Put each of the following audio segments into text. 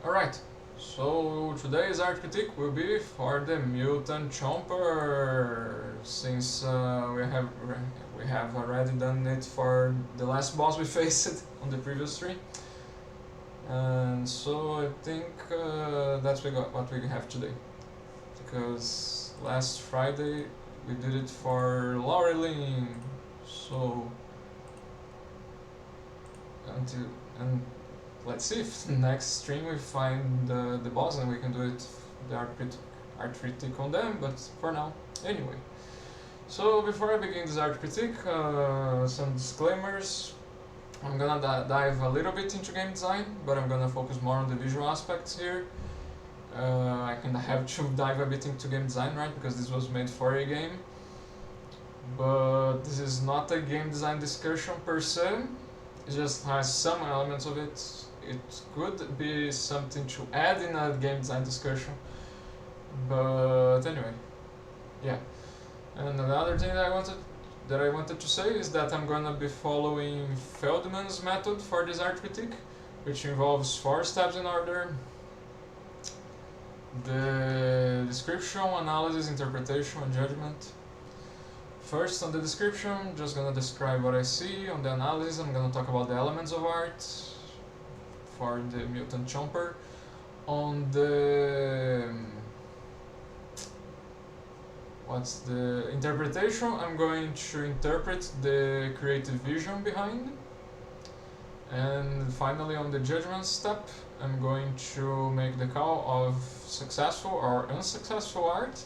Alright, so today's art critique will be for the Mutant Chomper, since we have already done it for the last boss we faced on the previous stream. And so I think that's what we have today, because last Friday we did it for Laureline, so and let's see if next stream we find the boss and we can do it the art critique on them, but for now, anyway. So before I begin this art critique, some disclaimers. I'm gonna dive a little bit into game design, but I'm gonna focus more on the visual aspects here. I kinda have to dive a bit into game design, right, because this was made for a game. But this is not a game design discussion per se, it just has some elements of it. It could be something to add in a game design discussion, but anyway, yeah. And another thing that I wanted to say is that I'm gonna be following Feldman's method for this art critique, which involves 4 steps in order: the description, analysis, interpretation, and judgment. First, on the description, I'm just gonna describe what I see. On the analysis, I'm gonna talk about the elements of art for the Mutant Chomper. On the interpretation, I'm going to interpret the creative vision behind. And finally, on the judgment step, I'm going to make the call of successful or unsuccessful art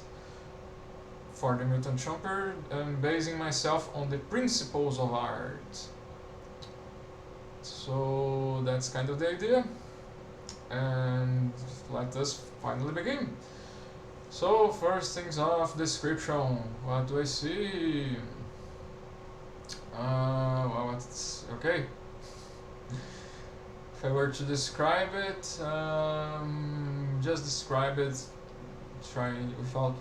for the Mutant Chomper, basing myself on the principles of art. So that's kind of the idea, and let us finally begin. So first things off, description. What do I see? Well, it's okay. If I were to describe it, just describe it, trying without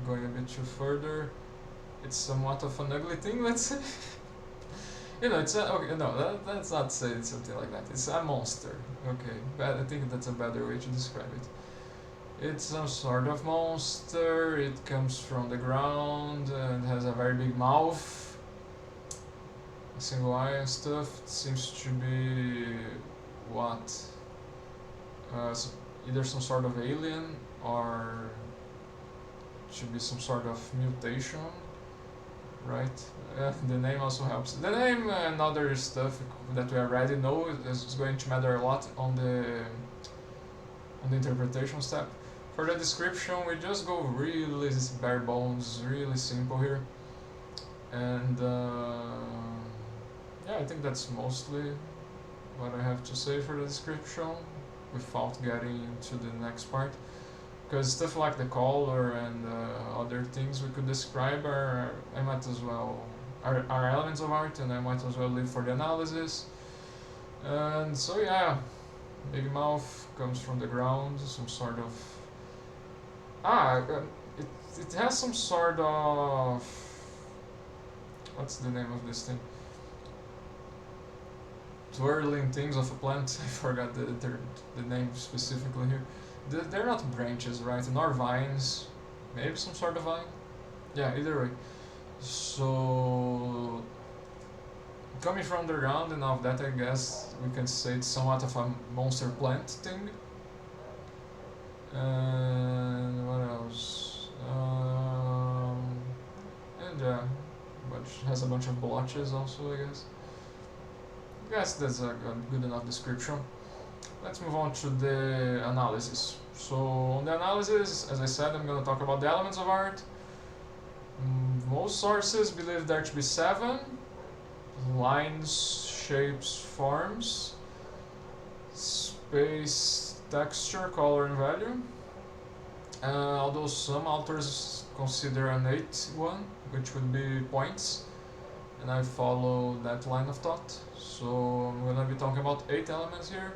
going a bit too further. It's somewhat of an ugly thing, let's say. It's okay. No, let's not say something like that. It's a monster. Okay, but I think that's a better way to describe it. It's some sort of monster. It comes from the ground and has a very big mouth, a single eye and stuff. It seems to be either some sort of alien or should be some sort of mutation, right? The name also helps. The name and other stuff that we already know is going to matter a lot on the interpretation step. For the description, we just go really bare bones, really simple here, and yeah, I think that's mostly what I have to say for the description, without getting into the next part. Because stuff like the color and other things we could describe are elements of art, and I might as well leave for the analysis. And so yeah, big mouth, comes from the ground, some sort of it has some sort of, what's the name of this thing? Twirling things of a plant. I forgot the name specifically here. They're not branches, right? Nor vines. Maybe some sort of vine? Yeah, either way. So, coming from the ground, and of that I guess we can say it's somewhat of a monster plant thing. And what else? And yeah, has a bunch of blotches also, I guess. I guess that's a good enough description. Let's move on to the analysis. So on the analysis, as I said, I'm going to talk about the elements of art. Most sources believe there to be 7: lines, shapes, forms, space, texture, color, and value. Although some authors consider an 8th one, which would be points, and I follow that line of thought. So I'm going to be talking about 8 elements here.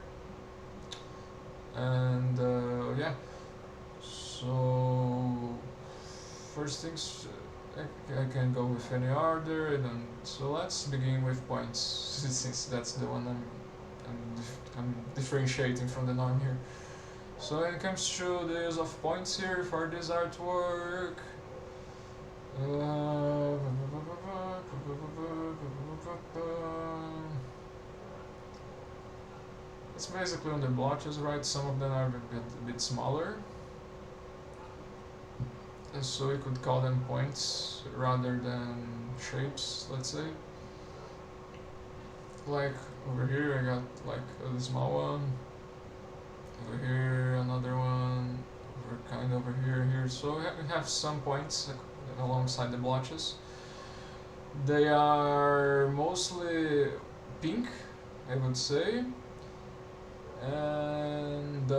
And yeah, so first things, I can go with any order, so let's begin with points, since that's the one I'm differentiating from the norm here. So when it comes to the use of points here for this artwork, it's basically on the blotches, right? Some of them are a bit smaller, and so we could call them points rather than shapes, let's say. Like over here I got like a small one, over here another one, kind of over here, so we have some points alongside the blotches. They are mostly pink, I would say, and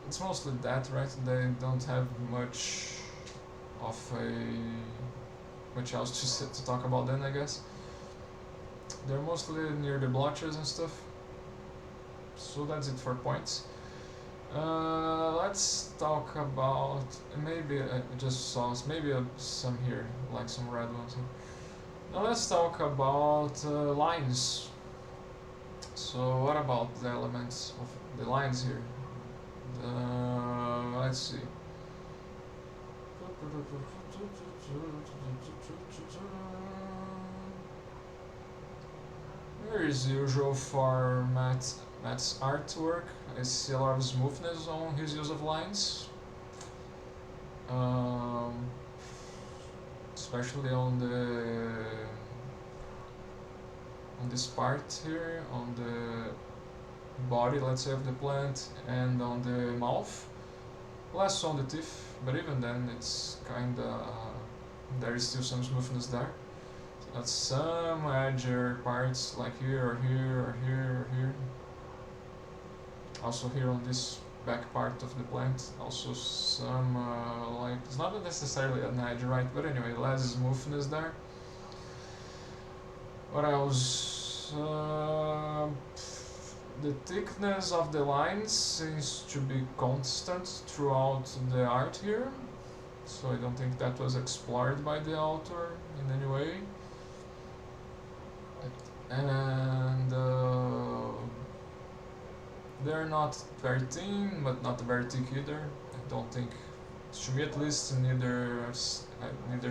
it's mostly that, right? They don't have much else to talk about then, I guess. They're mostly near the blotches and stuff. So that's it for points. Let's talk about maybe I just saw maybe some here, like some red ones here. Now let's talk about lines. So what about the elements of the lines here? Let's see. Here is usual for Matt's artwork. I see a lot of smoothness on his use of lines, especially on this part here, on the body, let's say, of the plant, and on the mouth. Less on the teeth, but even then it's kinda there is still some smoothness there. That's some edgier parts, like here or here or here or here. Also here on this back part of the plant, also some like it's not necessarily an edge, right? But anyway, less smoothness there. What else? The thickness of the lines seems to be constant throughout the art here, so I don't think that was explored by the author in any way. And they're not very thin, but not very thick either. I don't think, to me at least, neither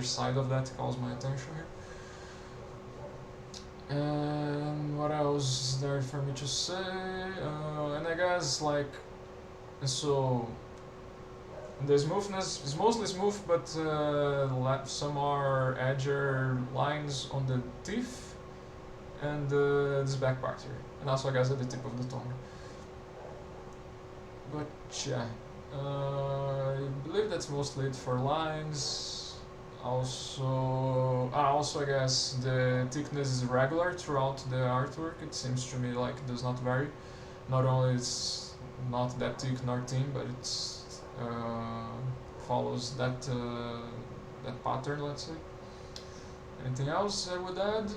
side of that calls my attention here. And what else is there for me to say? And I guess like, so the smoothness is mostly smooth, but some are edgier lines on the teeth and this back part here, and also I guess at the tip of the tongue. But yeah, I believe that's mostly it for lines. Also I guess the thickness is regular throughout the artwork. It seems to me like it does not vary. Not only it's not that thick nor thin, but it's follows that pattern, let's say. Anything else I would add?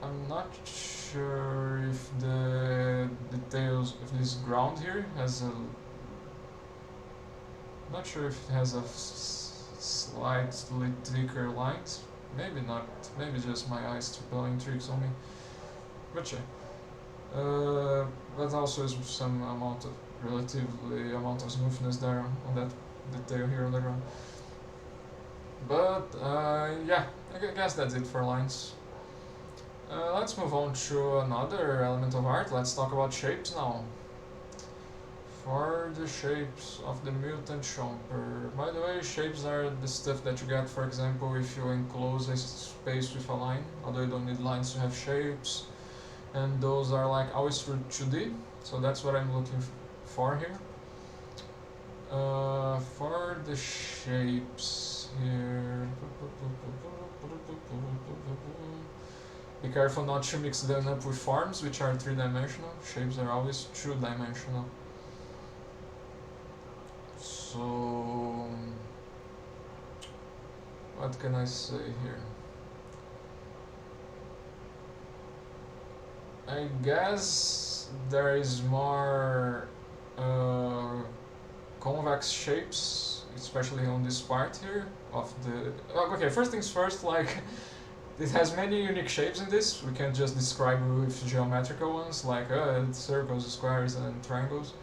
I'm not sure if the details of this ground here has a. Not sure if it has a slightly thicker lines. Maybe not. Maybe just my eyes playing tricks on me. But yeah. But also is some relatively amount of smoothness there on that detail here on the ground. But yeah, I guess that's it for lines. Let's move on to another element of art. Let's talk about shapes now. For the shapes of the Mutant Chomper. By the way, shapes are the stuff that you get, for example, if you enclose a space with a line, although you don't need lines to have shapes. And those are like always through 2D, so that's what I'm looking for here. For the shapes here, be careful not to mix them up with forms, which are 3-dimensional. Shapes are always 2-dimensional. So, what can I say here? I guess there is more convex shapes, especially on this part here of the... Okay, first things first, like, it has many unique shapes in this. We can just describe with geometrical ones, like circles, squares, and triangles.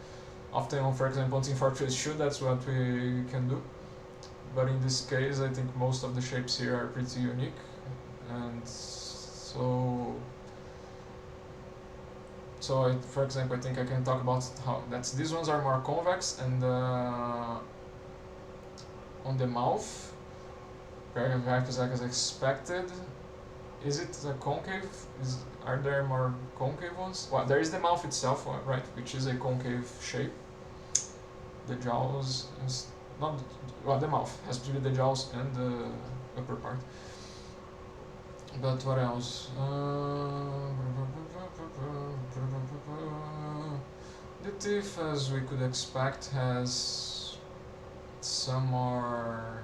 Often, for example, on Team Fortress 2, that's what we can do. But in this case, I think most of the shapes here are pretty unique. And so for example, I think I can talk about how these ones are more convex, and on the mouth, perhaps as expected. Is it a concave? Are there more concave ones? Well, there is the mouth itself, right, which is a concave shape. The jaws, the mouth has to be the jaws and the upper part. But what else? The teeth, as we could expect, has some more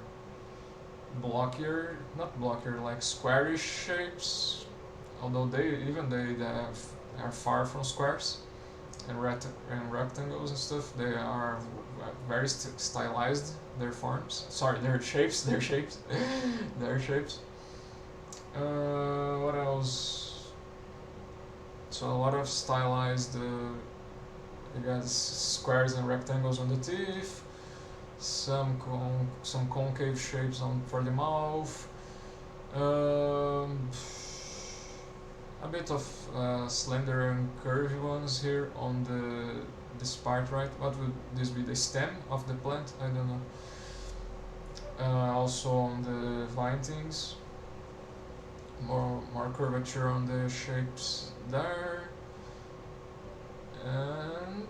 not blockier, like squarish shapes. Although they are far from squares and rectangles and stuff. They are very stylized. Their forms. Sorry, their shapes. Their shapes. What else? So a lot of stylized, squares and rectangles on the teeth. Some concave shapes for the mouth. A bit of slender and curvy ones here on this part, right? What would this be? The stem of the plant? I don't know. Also on the vine things. More curvature on the shapes there, and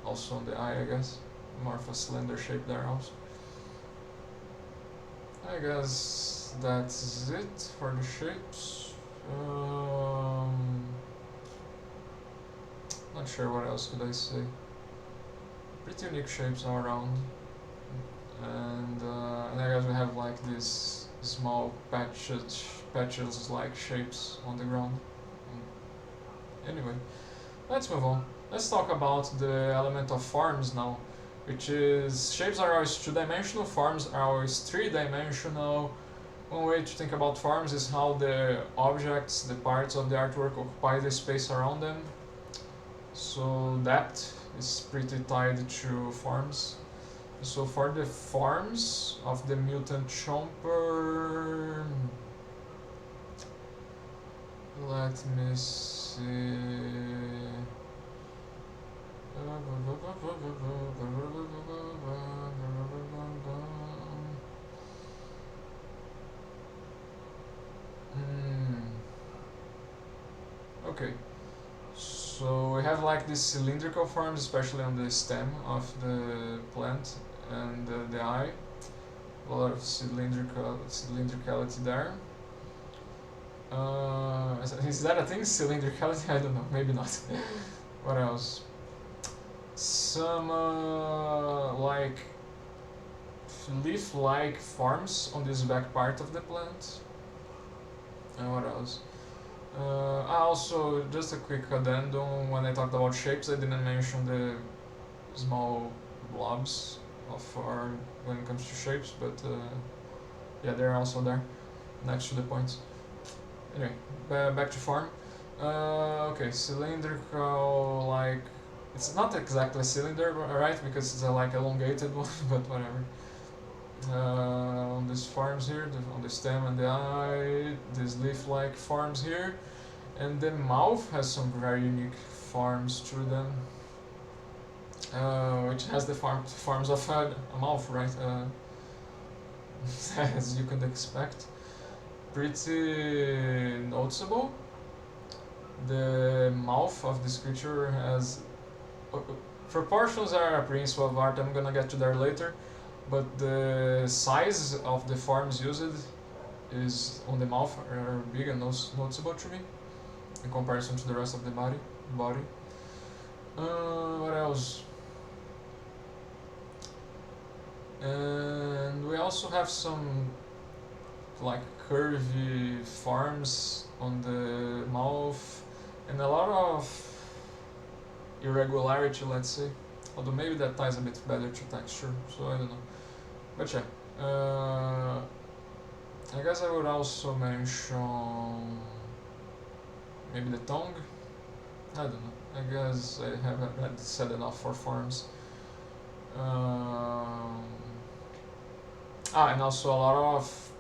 also on the eye, I guess. More of a slender shape there also. I guess that's it for the shapes. Not sure what else could I say. Pretty unique shapes all around, and I guess we have like these small patches like shapes on the ground. Anyway, let's move on. Let's talk about the element of forms now, which is shapes are always two-dimensional, forms are always three-dimensional. One way to think about forms is how the objects, the parts of the artwork occupy the space around them. So depth is pretty tied to forms. So for the forms of the Mutant Chomper, let me see. Okay, so we have like these cylindrical forms, especially on the stem of the plant and the eye. A lot of cylindricality there. Is that a thing? Cylindricality? I don't know, maybe not. What else? Some like leaf-like forms on this back part of the plant. And what else? Also, just a quick addendum, when I talked about shapes, I didn't mention the small blobs when it comes to shapes, but yeah, they're also there, next to the points. Anyway, back to form. Okay, cylindrical, like, it's not exactly a cylinder, right, because it's a like elongated one, but whatever. On these forms here, on the stem and the eye, these leaf-like forms here, and the mouth has some very unique forms to them, which has the forms of a mouth, right? As you could expect. Pretty noticeable. The mouth of this creature has proportions are a principle of art. I'm gonna get to there later. But the size of the forms used is on the mouth are big and noticeable to me in comparison to the rest of the body. What else? And we also have some like curvy forms on the mouth and a lot of irregularity, let's say. Although maybe that ties a bit better to texture, so I don't know. But yeah, I guess I would also mention maybe the tongue. I don't know. I guess I haven't said enough for forms. And also a lot of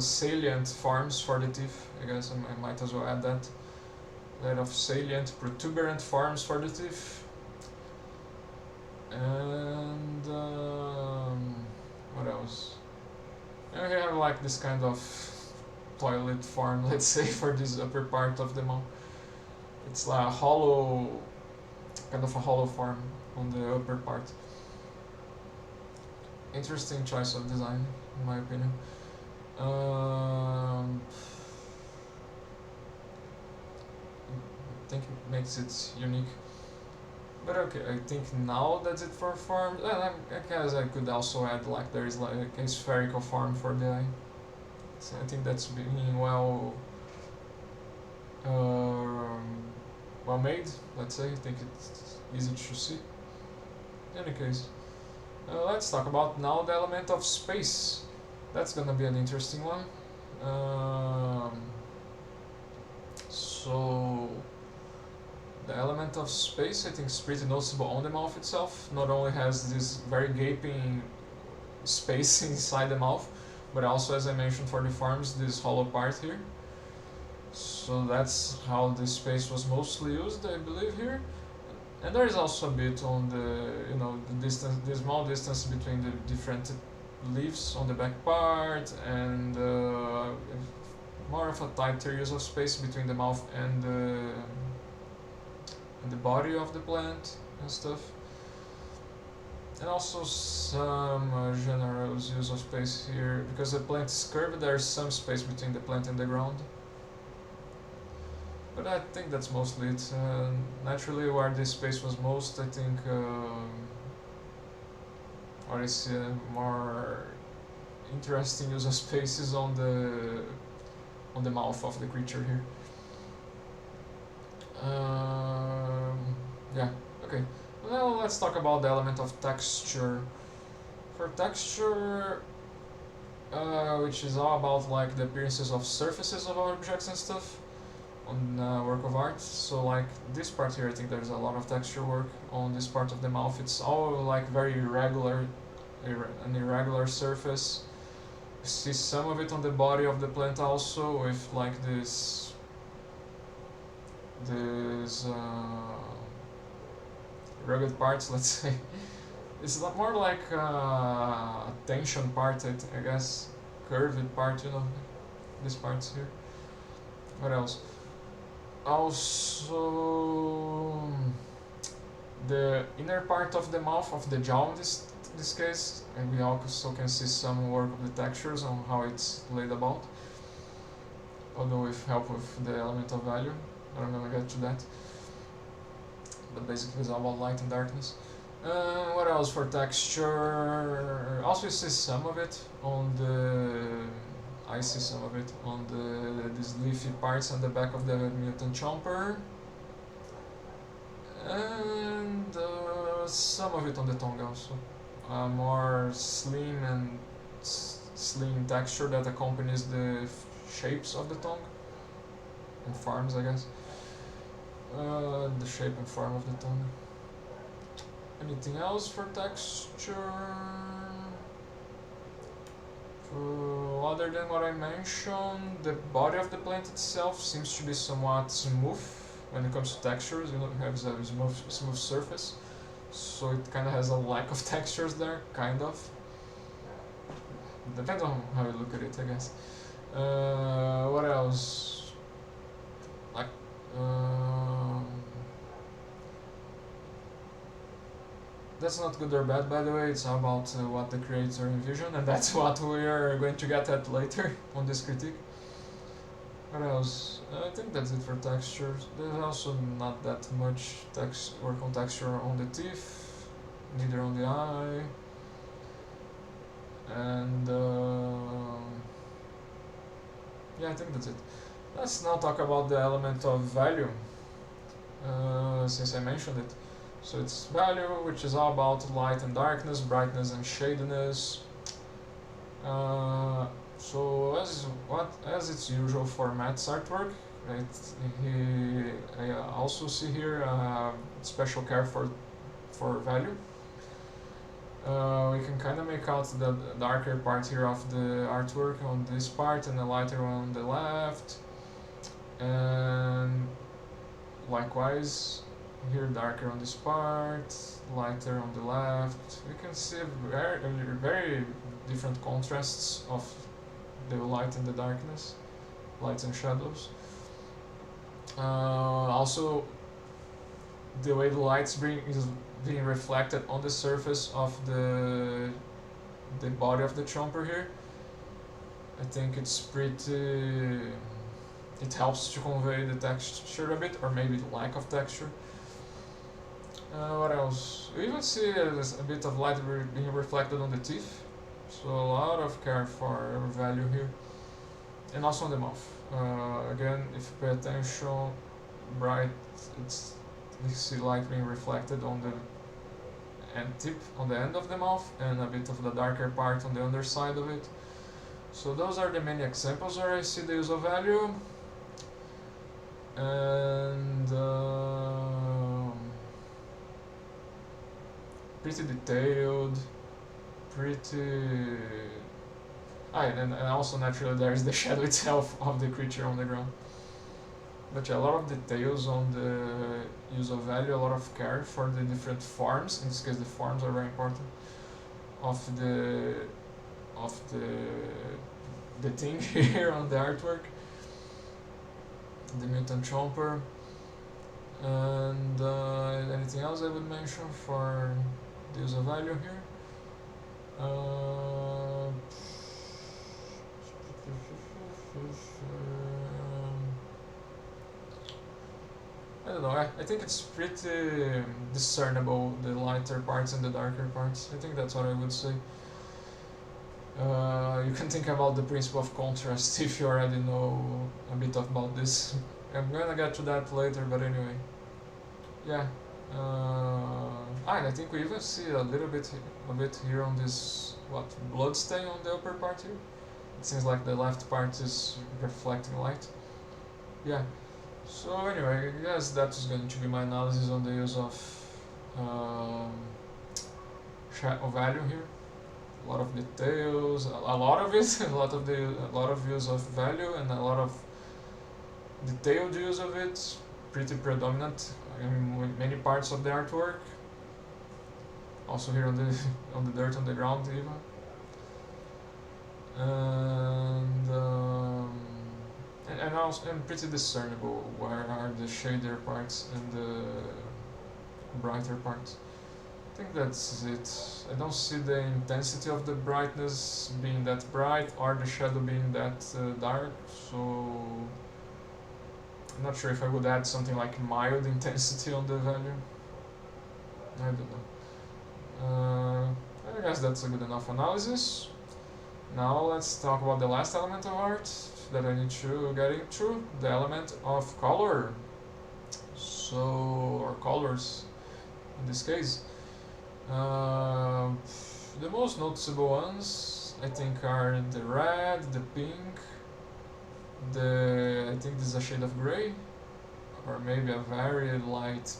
salient forms for the teeth. I guess I might as well add that. A lot of salient, protuberant forms for the teeth. And what else? And we have like this kind of toilet form, let's say, for this upper part of the mouth. It's like a hollow, kind of a hollow form on the upper part. Interesting choice of design, in my opinion. I think it makes it unique. But okay, I think now that's it for forms. I guess I could also add like there is like a spherical form for the eye. So I think that's being well made. Let's say I think it's easy to see. In any case, let's talk about now the element of space. That's gonna be an interesting one. So the element of space, I think, is pretty noticeable on the mouth itself. Not only has this very gaping space inside the mouth, but also, as I mentioned for the forms, this hollow part here. So that's how this space was mostly used, I believe, here. And there is also a bit on the, the distance, the small distance between the different leaves on the back part, and more of a tighter use of space between the mouth and the body of the plant and stuff. And also some generous use of space here, because the plant is curved, there's some space between the plant and the ground. But I think that's mostly it. Naturally, where this space was most, I think, or is more interesting use of space is on the mouth of the creature here. Yeah, okay. Well, let's talk about the element of texture. For texture, which is all about like the appearances of surfaces of objects and stuff on work of art. So like this part here, I think there's a lot of texture work on this part of the mouth. It's all like very irregular, an irregular surface. You see some of it on the body of the plant also, with like this rugged parts, let's say. It's not more like a tension part, I guess, curved part, this part here. What else? Also, the inner part of the mouth, of the jaw in this case, and we also can see some work of the textures on how it's laid about, although with help with the element of value. I'm gonna get to that, but basically it's all about light and darkness. What else for texture? Also, you see some of it on the. I see some of it on these leafy parts on the back of the Mutant Chomper, and some of it on the tongue also. More slim texture that accompanies the shapes of the tongue and forms, I guess. The shape and form of the tongue. Anything else for texture? Other than what I mentioned, the body of the plant itself seems to be somewhat smooth when it comes to textures. It has a smooth surface, so it kind of has a lack of textures there, kind of. Depends on how you look at it, I guess. What else? Like, that's not good or bad, by the way. It's about what the creator envisioned, and that's what we are going to get at later on this critique. What else? I think that's it for textures. There's also not that much work on texture on the teeth, neither on the eye. And yeah, I think that's it. Let's now talk about the element of value, since I mentioned it. So it's value, which is all about light and darkness, brightness and shadiness. So as it's usual for Matt's artwork, I also see here special care for value. We can kind of make out the darker part here of the artwork on this part and the lighter one on the left, and likewise here darker on this part, lighter on the left. We can see very different contrasts of the light and the darkness, lights and shadows. Also, the way the light's is being reflected on the surface of the body of the Chomper here. I think it's pretty. It helps to convey the texture a bit, or maybe the lack of texture. What else? We even see a bit of light being reflected on the teeth, so a lot of care for value here, and also on the mouth. Again, if you pay attention, bright, you see light being reflected on the tip, on the end of the mouth, and a bit of the darker part on the underside of it. So those are the main examples where I see the use of value. And pretty detailed, pretty... and also naturally there's the shadow itself of the creature on the ground. But yeah, a lot of details on the use of value, a lot of care for the different forms. In this case, the forms are very important of the thing here on the artwork, the Mutant Chomper. And anything else I would mention for the use of value here? I don't know, I think it's pretty discernible, the lighter parts and the darker parts. I think that's what I would say. You can think about the principle of contrast if you already know a bit about this. I'm gonna get to that later, but anyway. Yeah. And I think we even see a bit here on this, blood stain on the upper part here. It seems like the left part is reflecting light. Yeah. So anyway, I guess that is going to be my analysis on the use of value here. A lot of details, a lot of it, a lot of use of value, and a lot of detailed use of it. Pretty predominant in many parts of the artwork. Also here on the dirt on the ground even. And also pretty discernible where are the shader parts and the brighter parts. I think that's it. I don't see the intensity of the brightness being that bright or the shadow being that dark, so I'm not sure if I would add something like mild intensity on the value. I don't know. I guess that's a good enough analysis. Now let's talk about the last element of art that I need to get into, the element of color. Or colors in this case. The most noticeable ones I think are the red, the pink, I think this is a shade of grey, or maybe a very light,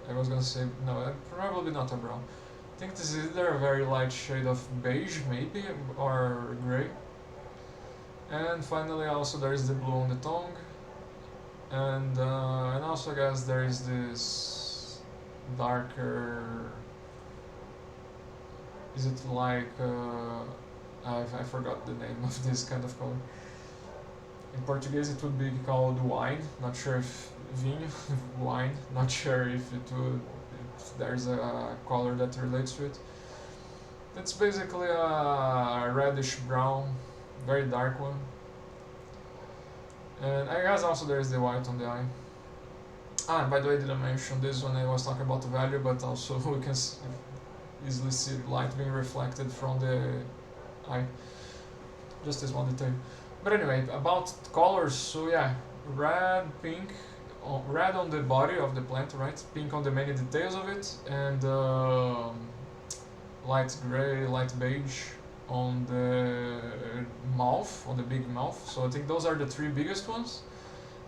I was gonna say, no, probably not a brown. I think this is either a very light shade of beige maybe, or grey. And finally also there is the blue on the tongue, and also I guess there is this darker, is it like, I forgot the name of this kind of color. In Portuguese it would be called wine, not sure if vinho, wine, not sure if there's a color that relates to it. It's basically a reddish brown, very dark one. And I guess also there is the white on the eye. And by the way, I didn't mention this when I was talking about the value, but also we can easily see light being reflected from the eye. Just this one detail. But anyway, about colors, so yeah, red, pink, red on the body of the plant, right? Pink on the many details of it, and light gray, light beige on the mouth, on the big mouth. So I think those are the three biggest ones.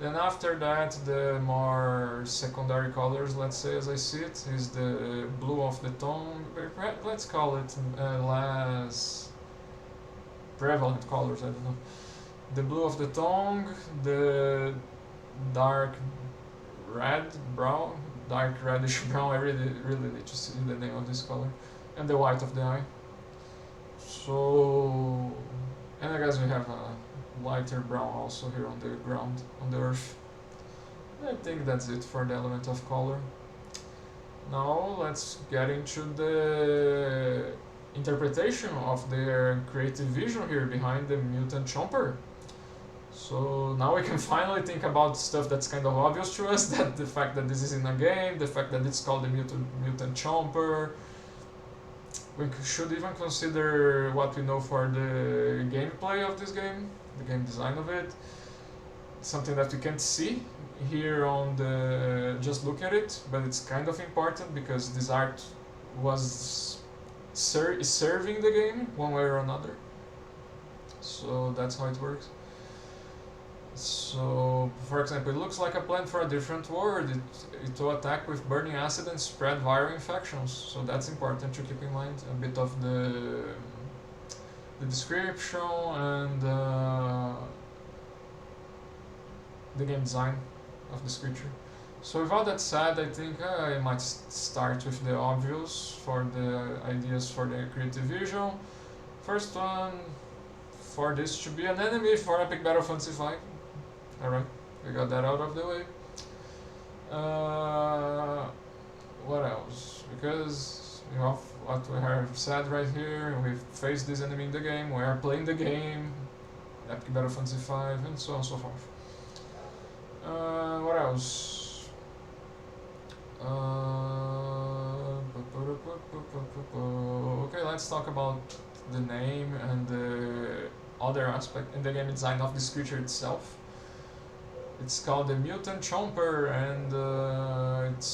Then after that, the more secondary colors, let's say as I see it, is the blue of the tongue. Let's call it less prevalent colors, I don't know. The blue of the tongue, the dark red, brown, dark reddish brown. I really need to see the name of this color, and the white of the eye. So, and I guess we have a lighter brown also here on the ground, on the earth. I think that's it for the element of color. Now let's get into the interpretation of their creative vision here behind the Mutant Chomper. So now we can finally think about stuff that's kind of obvious to us, that the fact that this is in a game, the fact that it's called the Mutant Chomper. We should even consider what we know for the gameplay of this game, the game design of it. Something that we can't see here on the just look at it, but it's kind of important because this art was serving the game one way or another. So that's how it works. So, for example, it looks like a plant for a different world. It will attack with burning acid and spread viral infections. So that's important to keep in mind. A bit of the description and the game design of this creature. So with all that said, I think I might start with the obvious for the ideas for the creative vision. First one, for this to be an enemy for Epic Battle Fantasy 5. Alright, we got that out of the way. What else? Because you know what we have said right here, we face this enemy in the game, we are playing the game, Epic Battle Fantasy 5, and so on and so forth. What else? Okay, let's talk about the name and the other aspect in the game design of this creature itself. It's called the Mutant Chomper, and it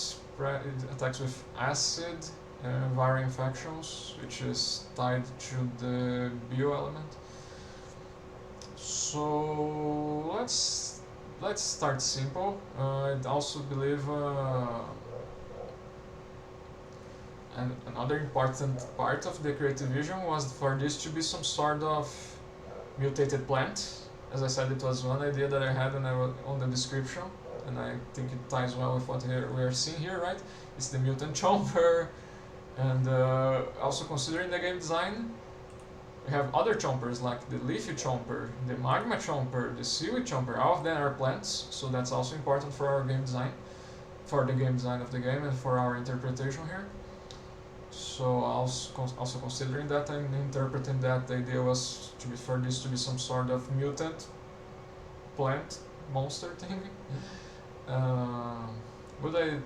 attacks with acid and viral infections, which is tied to the bio element. So let's start simple. I'd also believe and another important part of the creative vision was for this to be some sort of mutated plant. As I said, it was one idea that I had when I was on the description, and I think it ties well with what we are seeing here, right? It's the Mutant Chomper, and also considering the game design, we have other chompers like the Leafy Chomper, the Magma Chomper, the Seaweed Chomper. All of them are plants, so that's also important for our game design, for the game design of the game, and for our interpretation here. So also considering that, I'm interpreting that the idea was for this to be some sort of mutant plant monster thing. But I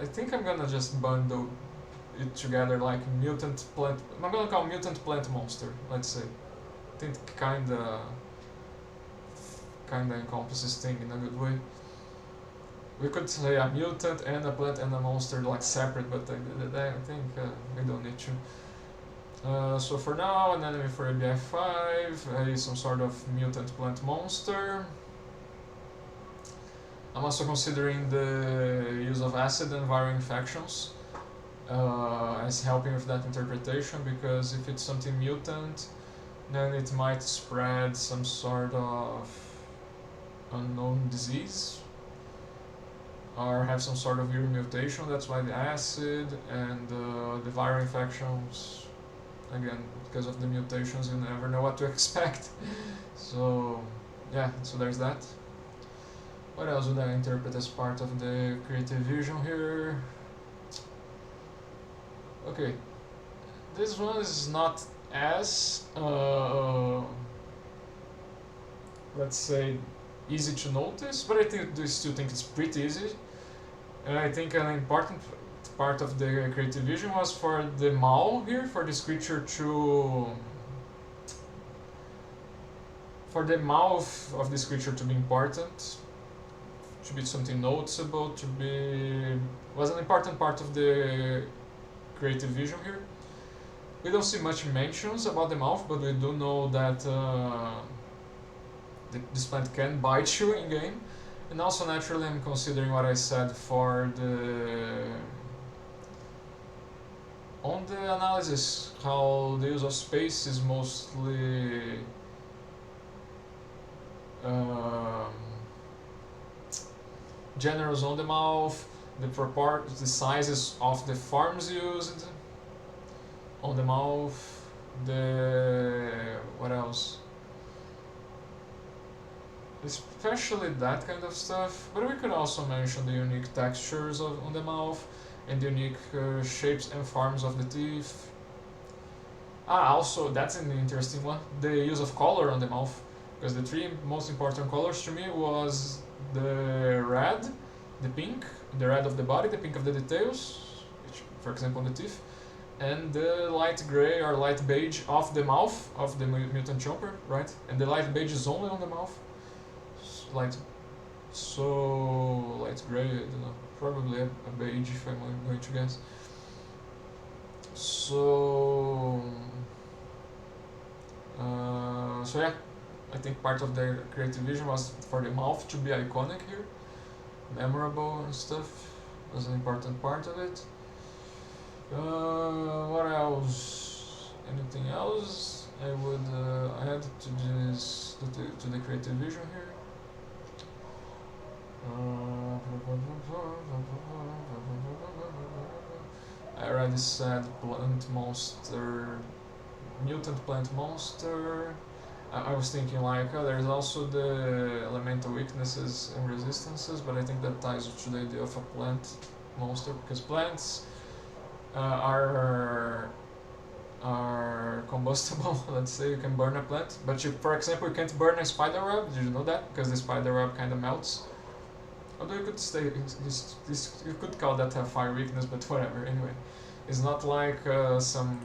think I'm gonna just bundle it together like mutant plant. I'm gonna call mutant plant monster. Let's say. I think kinda encompasses thing in a good way. We could say a mutant and a plant and a monster like separate, but I think we don't need to. So for now, an enemy for ABI5 is some sort of mutant plant monster. I'm also considering the use of acid and viral infections as helping with that interpretation, because if it's something mutant, then it might spread some sort of unknown disease, or have some sort of weird mutation. That's why the acid and the viral infections, again, because of the mutations, you never know what to expect. So yeah, so there's that. What else would I interpret as part of the creative vision here? Okay, this one is not as let's say easy to notice, but I still think it's pretty easy. And I think an important part of the creative vision was for the maw here, for this creature to... for the mouth of this creature to be important. to be something noticeable, to be was an important part of the creative vision here. We don't see much mentions about the mouth, but we do know that this plant can bite you in game. And also naturally I'm considering what I said for on the analysis, how the use of space is mostly generous on the mouth, the sizes of the farms used on the mouth, what else? Especially that kind of stuff, but we could also mention the unique textures on the mouth and the unique shapes and forms of the teeth. Also that's an interesting one, the use of color on the mouth, because the three most important colors to me was the red, the pink, the red of the body, the pink of the details, which, for example, the teeth, and the light gray or light beige of the mouth of the mutant Chomper, right? And the light beige is only on the mouth. Light gray, I don't know, probably a beige if I'm going to guess. So yeah, I think part of the creative vision was for the mouth to be iconic here, memorable and stuff, was an important part of it. What else? Anything else I would add to this to the creative vision here? I already said plant monster, mutant plant monster. I was thinking like there's also the elemental weaknesses and resistances, but I think that ties to the idea of a plant monster, because plants are combustible. Let's say you can burn a plant, but for example, you can't burn a spider web. Did you know that? Because the spider web kind of melts. Although you could you could call that a fire weakness, but whatever. Anyway, it's not like some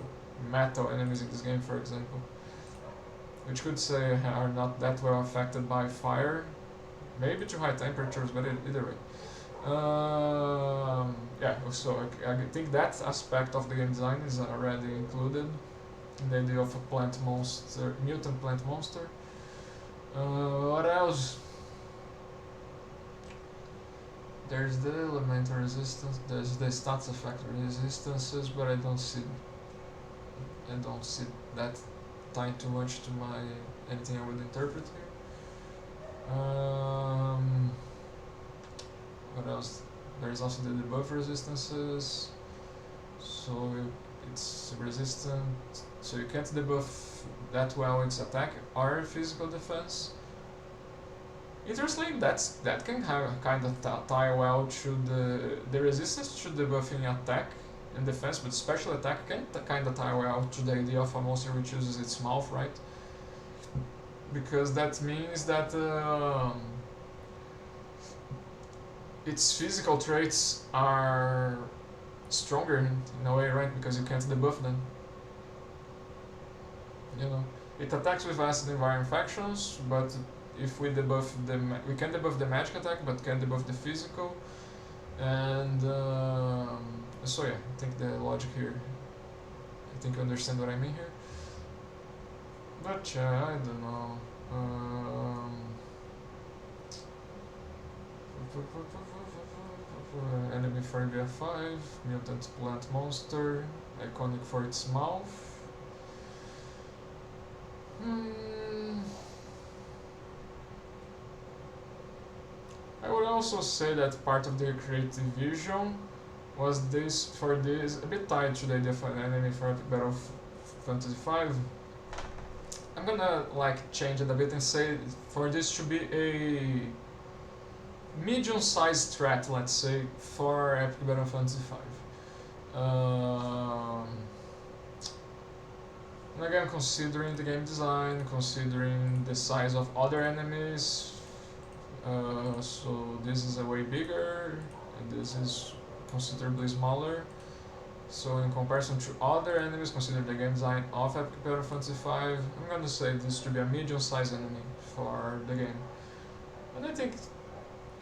metal enemies in this game, for example, which could say are not that well affected by fire, maybe to high temperatures, but either way. Yeah, so I think that aspect of the game design is already included in the idea of a plant monster, mutant plant monster. What else? There's the elemental resistance, there's the stats effect resistances, but I don't see that tied too much to anything I would interpret here. What else? There's also the debuff resistances, so it's resistant, so you can't debuff that well its attack or physical defense. Interestingly, that can have kind of tie well to the resistance to debuffing attack and defense, but special attack can kind of tie well to the idea of a monster which uses its mouth, right? Because that means that its physical traits are stronger in a way, right? Because you can't debuff them. You know, it attacks with acid and fire infections, but if we debuff we can debuff the magic attack, but can't debuff the physical. And so yeah, I think the logic here, I think you understand what I mean here. But yeah, I don't know. Enemy for VF5, mutant plant monster, iconic for its mouth. I would also say that part of the creative vision was a bit tied to the idea of an enemy for Battle Fantasy 5. I'm gonna change it a bit and say for this to be a medium-sized threat, let's say, for Epic Battle Fantasy 5. And again, considering the game design, considering the size of other enemies, so this is a way bigger, and this is considerably smaller. So in comparison to other enemies, consider the game design of Epic Battle Fantasy 5, I'm gonna say this to be a medium-sized enemy for the game. And I think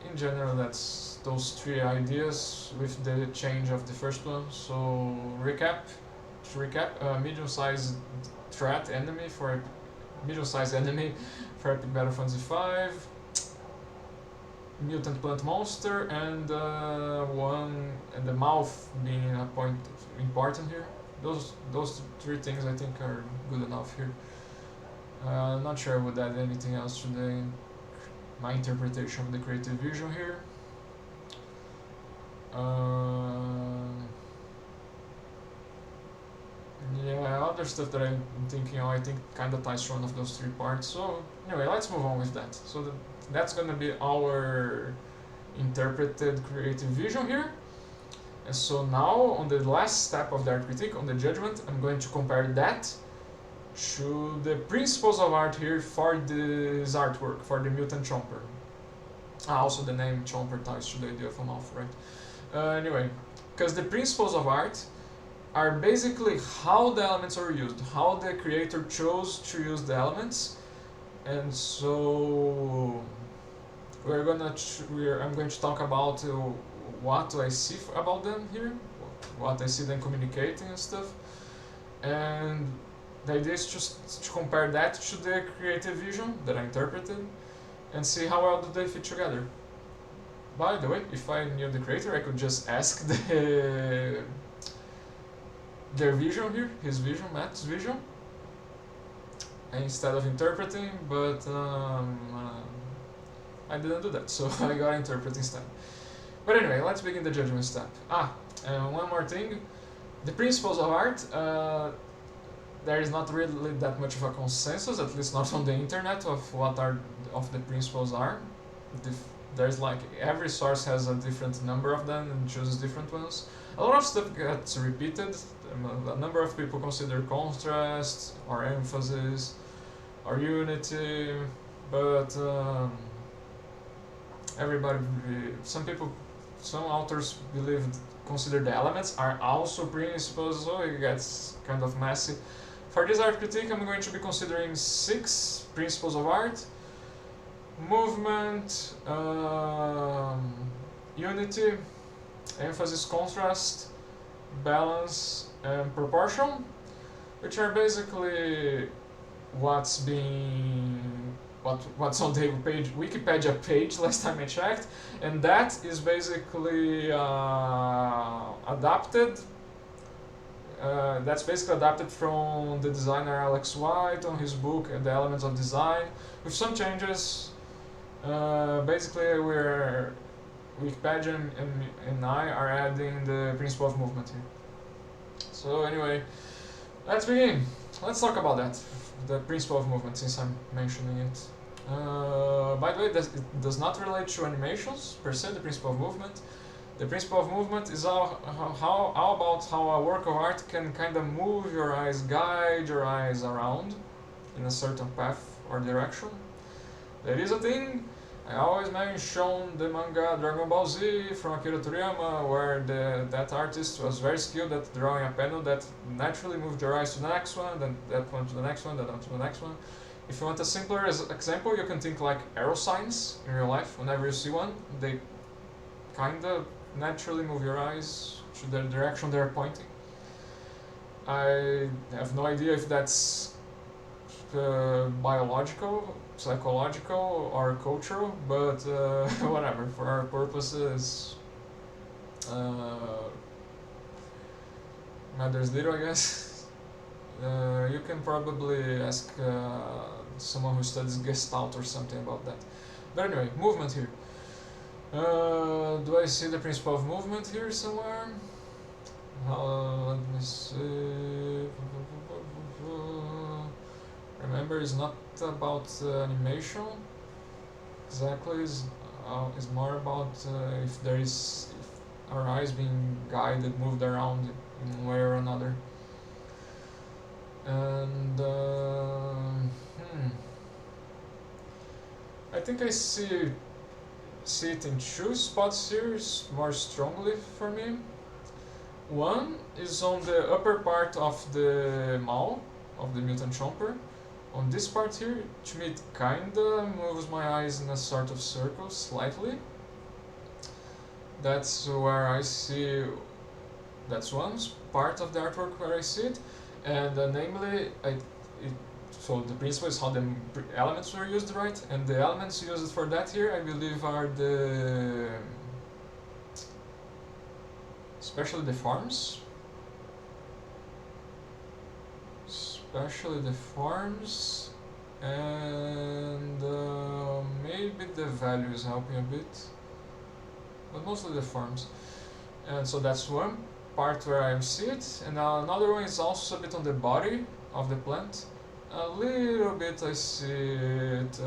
in general, that's those three ideas with the change of the first one. So to recap, medium-sized threat enemy for medium-sized enemy for Epic Battle Fantasy 5, mutant plant monster, and one and the mouth being a point important here. Those three things I think are good enough here. Not sure I would add anything else to my interpretation of the creative vision here. Yeah, other stuff that I'm thinking of, I think kind of ties to one of those three parts. So anyway, let's move on with that. So that's gonna be our interpreted creative vision here. And so now, on the last step of the art critique, on the judgment, I'm going to compare that to the principles of art here for this artwork, for the Mutant Chomper. Also the name Chomper ties to the idea of a mouth, right? Anyway, because the principles of art are basically how the elements are used, how the creator chose to use the elements, and so I'm going to talk about what I see about them here, what I see them communicating and stuff, and the idea is just to compare that to the creative vision that I interpreted and see how well do they fit together. By the way, if I knew the creator, I could just ask their vision here, his vision, Matt's vision, instead of interpreting, but I didn't do that, so I got interpret instead. But anyway, let's begin the judgment step. And one more thing, the principles of art, there is not really that much of a consensus, at least not on the internet, of what the principles are. There's like, every source has a different number of them and chooses different ones. A lot of stuff gets repeated. A number of people consider contrast, or emphasis, or unity, but some authors consider the elements are also principles, so it gets kind of messy. For this art critique, I'm going to be considering 6 principles of art: movement, unity, emphasis, contrast, balance, and proportion, which are basically what's on the Wikipedia page last time I checked, and that is basically adapted. That's basically adapted from the designer Alex White on his book The Elements of Design, with some changes. Basically, Wikipedia and I are adding the principle of movement here. So anyway, let's begin. Let's talk about that, the principle of movement, since I'm mentioning it. By the way, it does not relate to animations per se, the principle of movement. The principle of movement is how about how a work of art can kind of move your eyes, guide your eyes around in a certain path or direction. There is a thing, I always mention the manga Dragon Ball Z from Akira Toriyama, where that artist was very skilled at drawing a panel that naturally moved your eyes to the next one, then that one to the next one, that one to the next one. If you want a simpler example, you can think like arrow signs in real life. Whenever you see one, they kind of naturally move your eyes to the direction they're pointing. I have no idea if that's biological, psychological, or cultural, but whatever, for our purposes, matters little, I guess. You can probably ask someone who studies Gestalt or something about that. But anyway, movement here. Do I see the principle of movement here somewhere? Let me see. Remember, it's not about animation exactly. It's more about if our eyes being guided, moved around in one way or another. And I think I see it in 2 spots here more strongly for me. One is on the upper part of the maw of the Mutant Chomper. On this part here, to me it kinda moves my eyes in a sort of circle, slightly. that's where I see, that's one part of the artwork where I see it, and namely, so the principle is how the elements were used, right? And the elements used for that here, I believe, are especially the forms, and maybe the value is helping a bit, but mostly the forms. And so that's one part where I see it, and another one is also a bit on the body of the plant. A little bit I see it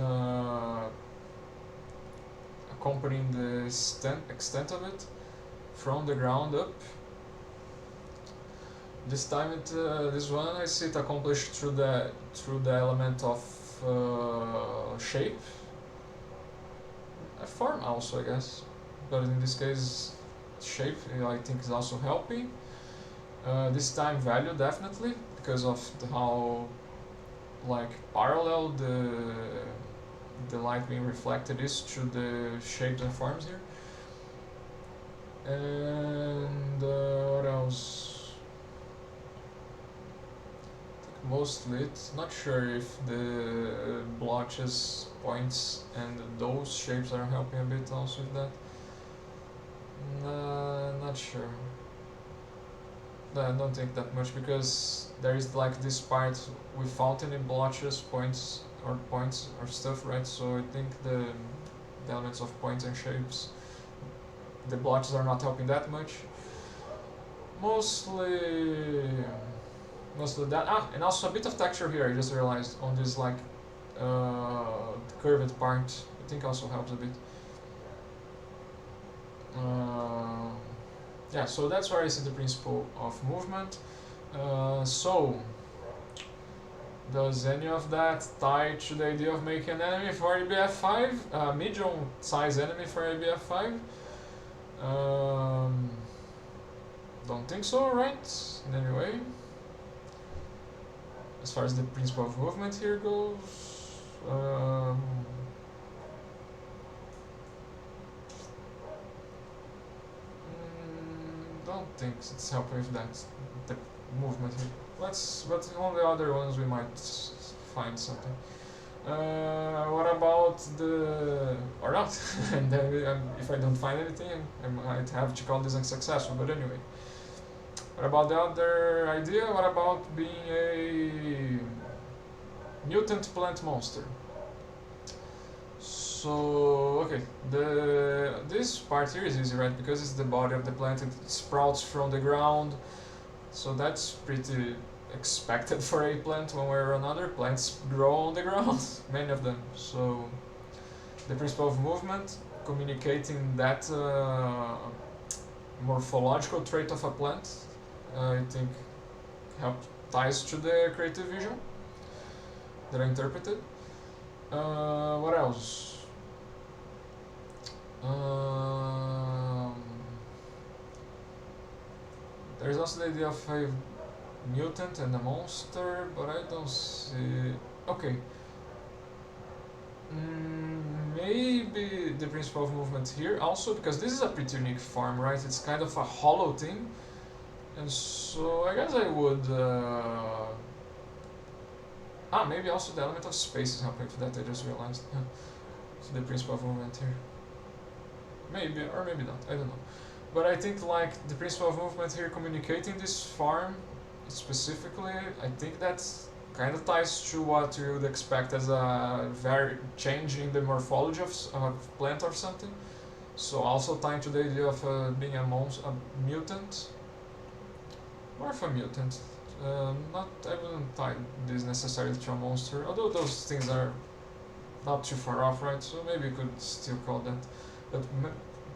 accompanying the extent of it from the ground up. This time this one I see it accomplished through the element of shape, a form also, I guess, but in this case shape I think is also helping. This time value definitely, because of how like parallel the light being reflected is through the shapes and forms here. And what else? Mostly it's not sure if the blotches, points, and those shapes are helping a bit also with that. Not sure. I don't think that much, because there is like this part without any blotches, points or stuff, right? So I think the elements of points and shapes, the blotches are not helping that much. Mostly that. And also a bit of texture here, I just realized, on this like curved part, I think also helps a bit. Yeah, so that's where I see the principle of movement. So, does any of that tie to the idea of making an enemy for ABF5? A medium size enemy for ABF5? Don't think so, right? In any way. As far as the principle of movement here goes, don't think it's helping with that, the movement here. But on the other ones we might find something. What about or not? And then if I don't find anything, I might have to call this unsuccessful, but anyway. What about the other idea? What about being a mutant plant monster? So, okay, this part here is easy, right? Because it's the body of the plant, it sprouts from the ground, so that's pretty expected for a plant. One way or another, plants grow on the ground, many of them. So, the principle of movement, communicating that morphological trait of a plant, I think ties to the creative vision that I interpreted. What else? There's also the idea of a mutant and a monster, but I don't see. Okay. Maybe the principle of movement here also, because this is a pretty unique form, right? It's kind of a hollow thing, and so I guess I would. Maybe also the element of space is helping with that. I just realized. So the principle of movement here. Maybe or maybe not. I don't know. But I think like the principle of movement here, communicating this form specifically, I think that's kind of ties to what you would expect as a very change in the morphology of a plant or something. So also tying to the idea of being a mutant. More of a mutant. I wouldn't tie this necessarily to a monster, although those things are not too far off, right? So maybe you could still call that. But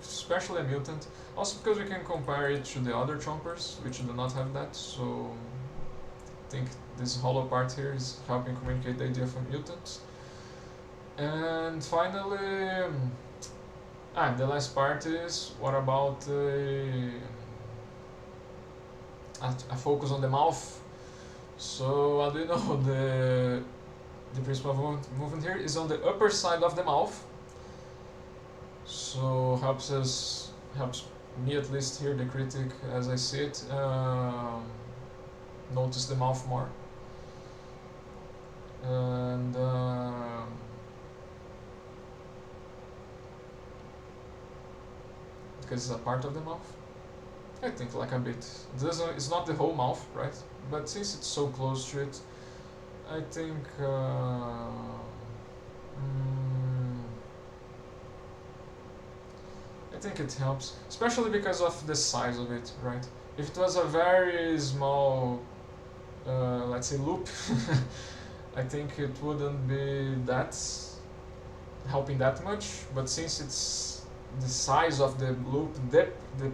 especially a mutant. Also because we can compare it to the other chompers, which do not have that, so I think this hollow part here is helping communicate the idea of a mutant. And finally, the last part is, what about a focus on the mouth? So what do you know? The principle of movement here is on the upper side of the mouth. So helps us helps me at least here, the critic, as I see it, notice the mouth more. And because it's a part of the mouth, I think like a bit. It's not the whole mouth, right? But since it's so close to it, I think I think it helps, especially because of the size of it, right? If it was a very small, let's say, loop, I think it wouldn't be that helping that much. But since it's the size of the loop, the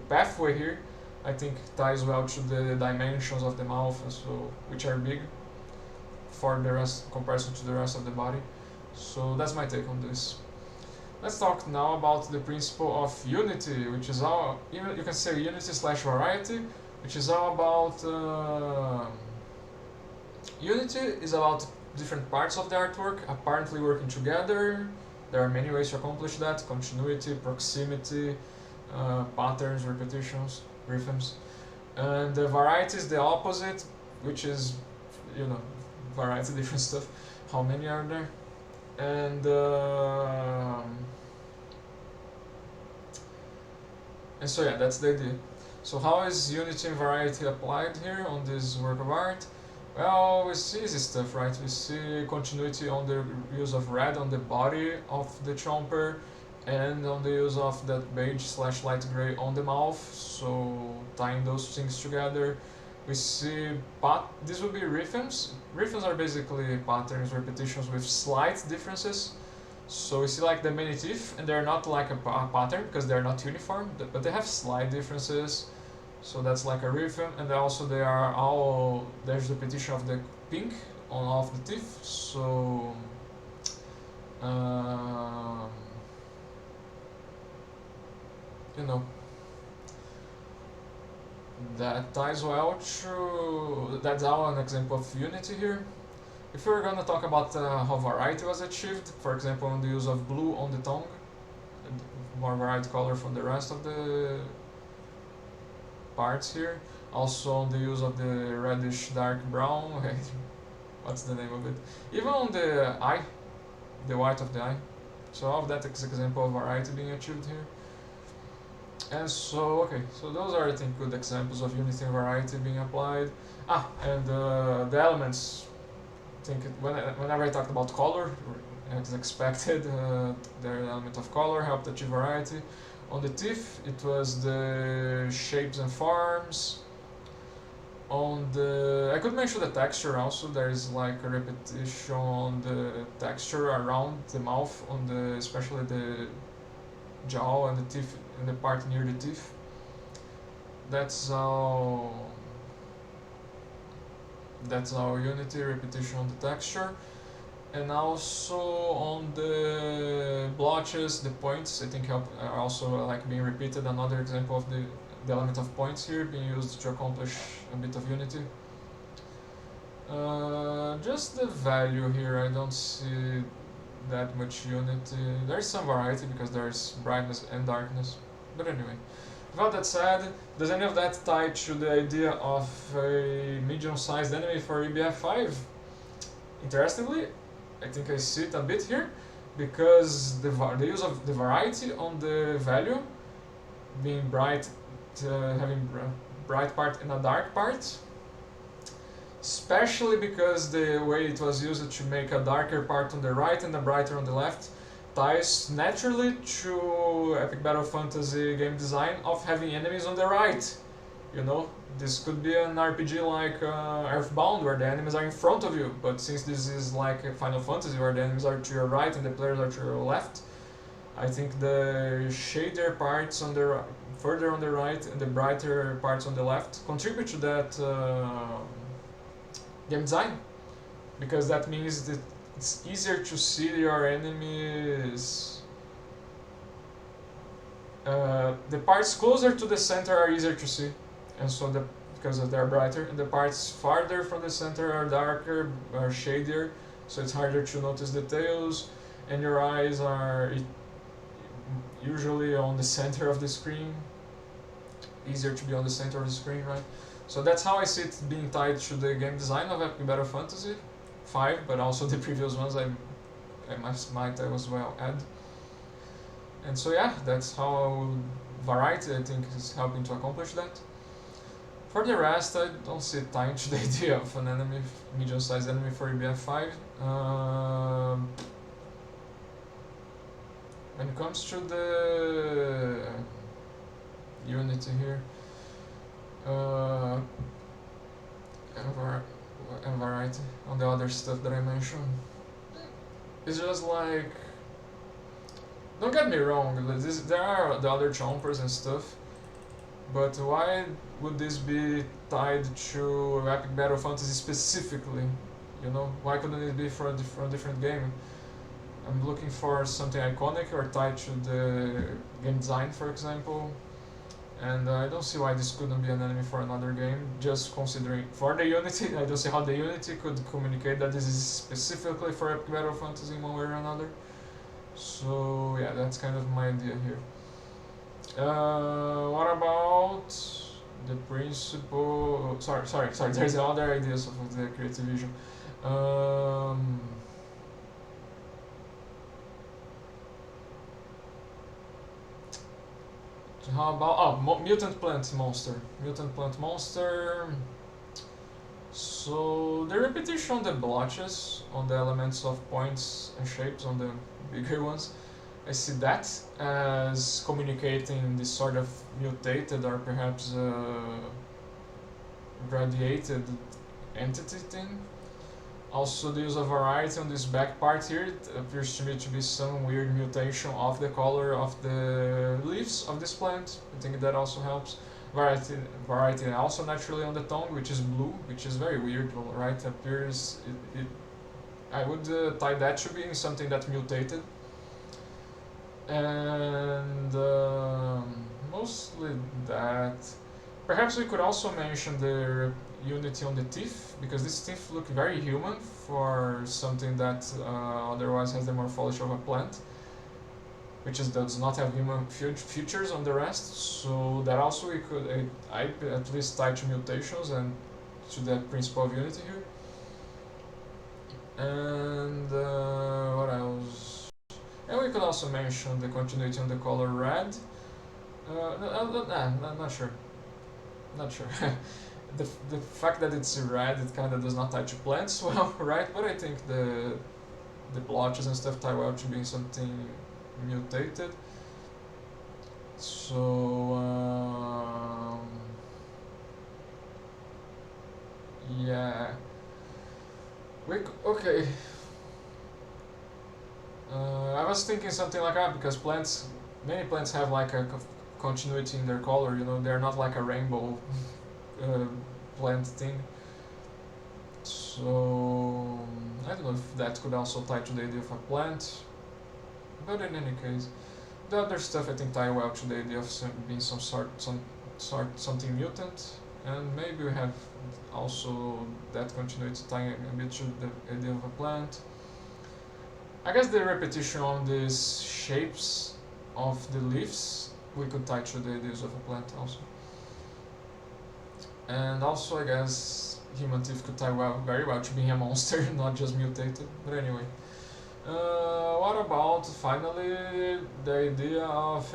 pathway here, I think ties well to the dimensions of the mouth, so which are big for the rest in comparison to the rest of the body. So that's my take on this. Let's talk now about the principle of unity, which is all, you can say unity slash variety, which is all about unity is about different parts of the artwork apparently working together. There are many ways to accomplish that: continuity, proximity, patterns, repetitions, rhythms. And the variety is the opposite, which is, variety, different stuff. How many are there? And so yeah, that's the idea. So how is unity and variety applied here on this work of art? Well, we see easy stuff, right? We see continuity on the use of red on the body of the Chomper, and on the use of that beige slash light gray on the mouth, so tying those things together. We see this would be rhythms. Rhythms are basically patterns, repetitions with slight differences. So we see like the many teeth, and they're not like a pattern because they're not uniform, but they have slight differences. So that's like a rhythm, and also there's repetition of the pink on all of the teeth. So that ties well to, that's our an example of unity here. If we're gonna talk about how variety was achieved, for example, on the use of blue on the tongue, more varied color from the rest of the parts here. Also on the use of the reddish dark brown, what's the name of it? Even on the eye, the white of the eye. So all of that is an example of variety being achieved here. And so, so those are, I think, good examples of unity and variety being applied. And the elements. I think whenever I talked about color, as expected, the element of color helped achieve variety. On the teeth, it was the shapes and forms. I could mention the texture also. There is like a repetition on the texture around the mouth, especially the jaw and the teeth, and the part near the teeth. That's all unity, repetition on the texture. And also on the blotches, the points, I think are also like being repeated. Another example of the element of points here being used to accomplish a bit of unity. Just the value here, I don't see that much unity. There's some variety because there's brightness and darkness. But anyway, without that said, does any of that tie to the idea of a medium-sized enemy for EBF5? Interestingly, I think I see it a bit here, because the use of the variety on the value, being bright, having bright part and a dark part, especially because the way it was used to make a darker part on the right and a brighter on the left, ties naturally to Epic Battle Fantasy game design of having enemies on the right. This could be an RPG like Earthbound, where the enemies are in front of you, but since this is like a Final Fantasy where the enemies are to your right and the players are to your left, I think the shader parts further on the right and the brighter parts on the left contribute to that game design, because that means that it's easier to see your enemies. The parts closer to the center are easier to see, and so because they're brighter, and the parts farther from the center are darker, are shadier, so it's harder to notice details, and your eyes are usually on the center of the screen. Easier to be on the center of the screen, right? So that's how I see it being tied to the game design of Epic Battle Fantasy 5, but also the previous ones I might as well add. And so yeah, that's how variety I think is helping to accomplish that. For the rest, I don't see it tying to the idea of an enemy, medium-sized enemy for EBF5. When it comes to the Unity here, and variety on the other stuff that I mentioned, it's just like, don't get me wrong, there are the other chompers and stuff, but why would this be tied to Epic Battle Fantasy specifically? You know, why couldn't it be for a different game? I'm looking for something iconic or tied to the game design, for example. And I don't see why this couldn't be an enemy for another game, just considering for the Unity. I don't see how the Unity could communicate that this is specifically for Epic Battle Fantasy in one way or another. So yeah, that's kind of my idea here. What about the principle? Sorry. There's other ideas of the creative vision. How about mutant plant monster? Mutant plant monster. So the repetition on the blotches, on the elements of points and shapes on the bigger ones, I see that as communicating this sort of mutated or perhaps radiated entity thing. Also the use of variety on this back part here, it appears to me to be some weird mutation of the color of the leaves of this plant. I think that also helps. Variety also naturally on the tongue, which is blue, which is very weird, right? Appears, I would tie that to being something that mutated. And mostly that. Perhaps we could also mention the Unity on the teeth, because these teeth look very human for something that otherwise has the morphology of a plant, which does not have human features on the rest. So that also we could, I at least tie to mutations and to that principle of Unity here. And what else? And we could also mention the continuity on the color red. Not sure. Not sure. The fact that it's red, it kind of does not tie to plants well, right? But I think the blotches and stuff tie well to being something mutated. So yeah, okay. I was thinking something like that because many plants have like a continuity in their color. You know, they're not like a rainbow plant thing. So I don't know if that could also tie to the idea of a plant. But in any case, the other stuff I think tie well to the idea of being something mutant, and maybe we have also that continuity tying a bit to the idea of a plant. I guess the repetition on these shapes of the leaves we could tie to the ideas of a plant also. And also I guess human teeth could tie very well to being a monster, not just mutated. But anyway. What about finally the idea of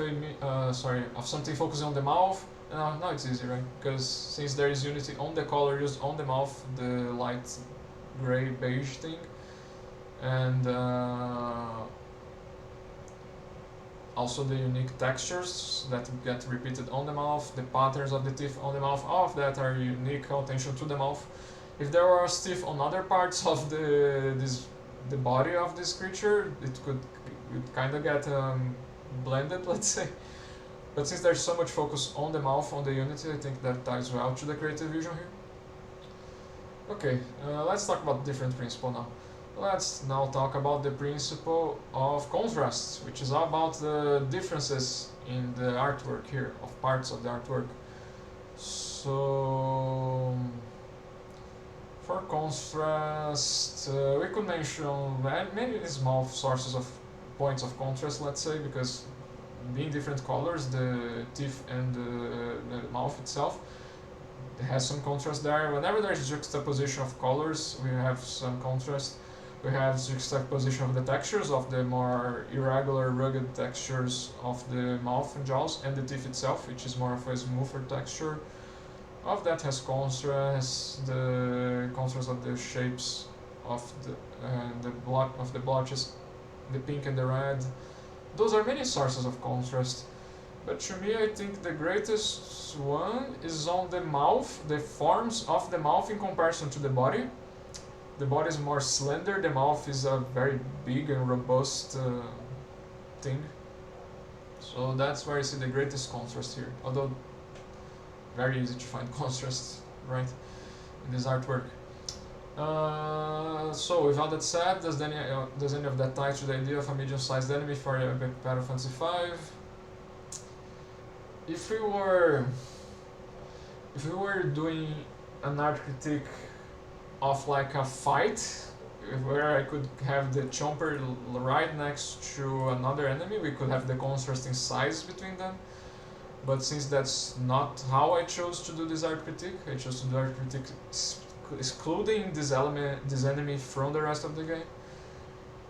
of something focusing on the mouth? Now it's easy, right? Because since there is Unity on the color used on the mouth, the light gray beige thing, and also the unique textures that get repeated on the mouth, the patterns of the teeth on the mouth, all of that are unique attention to the mouth. If there was teeth on other parts of the body of this creature, it could kind of get blended, let's say. But since there's so much focus on the mouth, on the Unity, I think that ties well to the creative vision here. Okay, let's talk about different principle now. Let's now talk about the principle of contrast, which is about the differences in the artwork here, of parts of the artwork. So for contrast, we could mention many small sources of points of contrast, let's say, because being different colors, the teeth and the mouth itself, it has some contrast there. Whenever there's juxtaposition of colors, we have some contrast. We have juxtaposition of the textures of the more irregular, rugged textures of the mouth and jaws, and the teeth itself, which is more of a smoother texture. Of that has contrast, the contrast of the shapes of the blotches, the pink and the red. Those are many sources of contrast. But to me, I think the greatest one is on the mouth, the forms of the mouth in comparison to the body. The body is more slender, the mouth is a very big and robust thing. So that's where I see the greatest contrast here. Although, very easy to find contrast, right, in this artwork. So with all that said, does any of that tie to the idea of a medium-sized enemy for a Battle Fantasy 5? If we were doing an art critique of like a fight, where I could have the Chomper right next to another enemy, we could have the contrast in size between them. But since that's not how I chose to do this art critique, I chose to do art critique excluding this enemy from the rest of the game,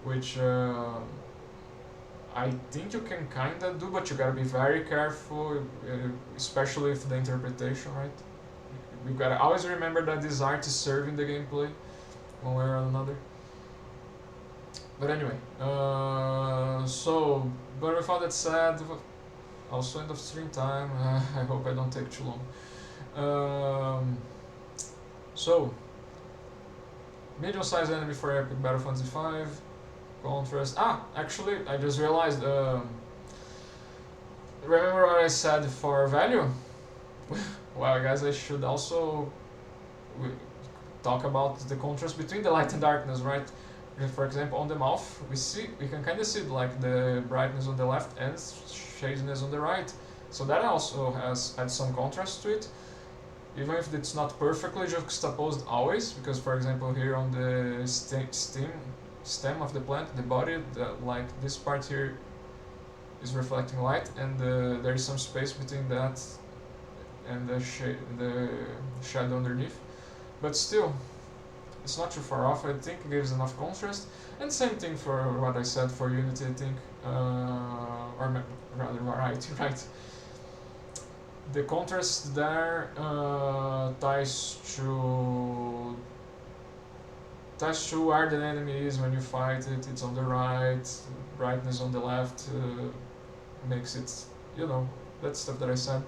which I think you can kinda do, but you gotta be very careful, especially with the interpretation, right? You gotta always remember that this art is serving the gameplay, one way or another. But anyway, but with all that said, also end of stream time, I hope I don't take too long. So, medium-sized enemy for Epic Battle Fantasy 5, contrast. Actually, I just realized, remember what I said for value? Well, guys, I should also talk about the contrast between the light and darkness, right? For example, on the mouth, we can kind of see like the brightness on the left and shadiness on the right. So that also adds some contrast to it, even if it's not perfectly juxtaposed always. Because, for example, here on the stem of the plant, the body, like this part here is reflecting light, and there is some space between that and the shadow underneath. But still, it's not too far off. I think it gives enough contrast. And same thing for what I said for Unity, I think, or rather variety, right? The contrast there ties to where the enemy is when you fight it. It's on the right, brightness on the left makes it, that stuff that I said.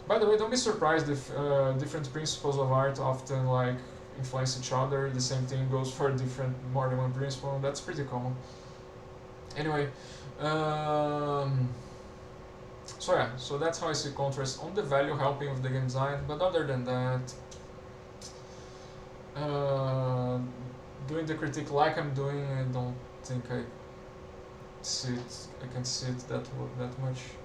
By the way, don't be surprised if different principles of art often like influence each other. The same thing goes for more than one principle. That's pretty common. Anyway, so that's how I see contrast on the value helping with the game design. But other than that, doing the critique like I'm doing, I don't think I can see it that much.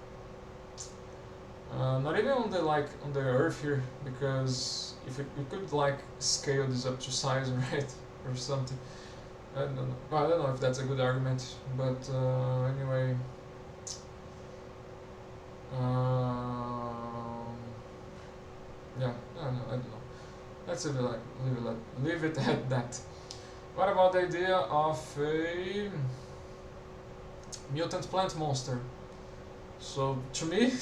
Not even on the earth here, because if we could like scale this up to size, right, or something. I don't know. Well, I don't know if that's a good argument, but anyway. Yeah, I don't know. Let's leave it at that. What about the idea of a mutant plant monster? So to me,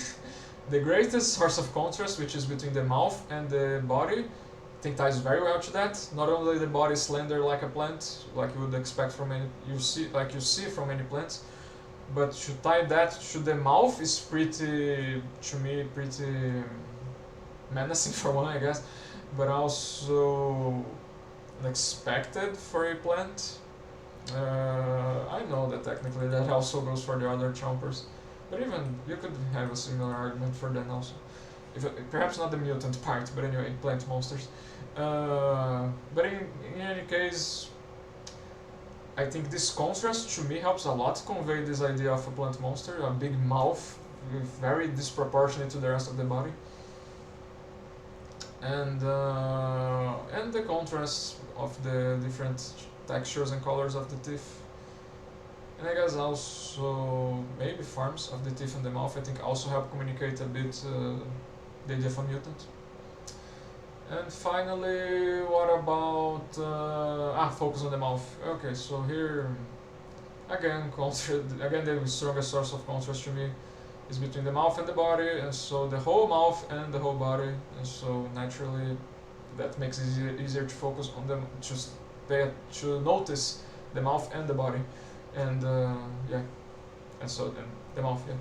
the greatest source of contrast, which is between the mouth and the body, I think ties very well to that. Not only the body is slender like a plant, like you would expect from you see from many plants, but to tie that to the mouth is pretty menacing for one, I guess, but also unexpected for a plant. I know that technically that also goes for the other chompers. But even you could have a similar argument for them also. Perhaps not the mutant part, but anyway, plant monsters. But in any case, I think this contrast to me helps a lot convey this idea of a plant monster, a big mouth, very disproportionate to the rest of the body. And the contrast of the different textures and colors of the teeth. And I guess also maybe forms of the teeth and the mouth, I think, also help communicate a bit the idea of a mutant. And finally, what about focus on the mouth? Okay, so here again, again the strongest source of contrast to me is between the mouth and the body, and so the whole mouth and the whole body, and so naturally that makes it easier to focus on them, to notice the mouth and the body, and yeah, and so then the mouth, yeah.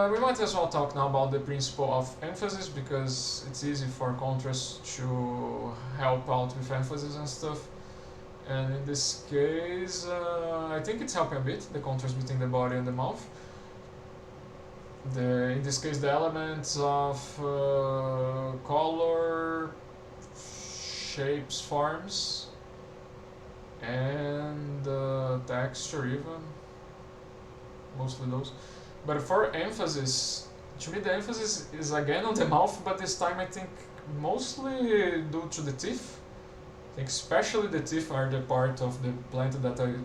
We might as well talk now about the principle of emphasis, because it's easy for contrast to help out with emphasis and stuff. And in this case, I think it's helping a bit, the contrast between the body and the mouth. In this case, the elements of color, shapes, forms, and texture even, mostly those. But for emphasis, to me the emphasis is again on the mouth, but this time I think mostly due to the teeth. I think especially the teeth are the part of the plant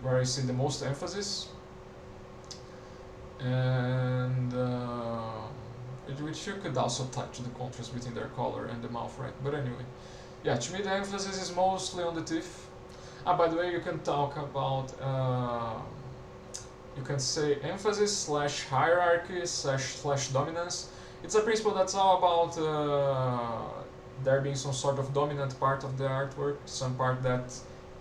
where I see the most emphasis. And which you could also touch the contrast between their color and the mouth, right? But anyway, yeah, to me the emphasis is mostly on the teeth. By the way, you can talk about you can say emphasis slash hierarchy slash dominance. It's a principle that's all about there being some sort of dominant part of the artwork, some part that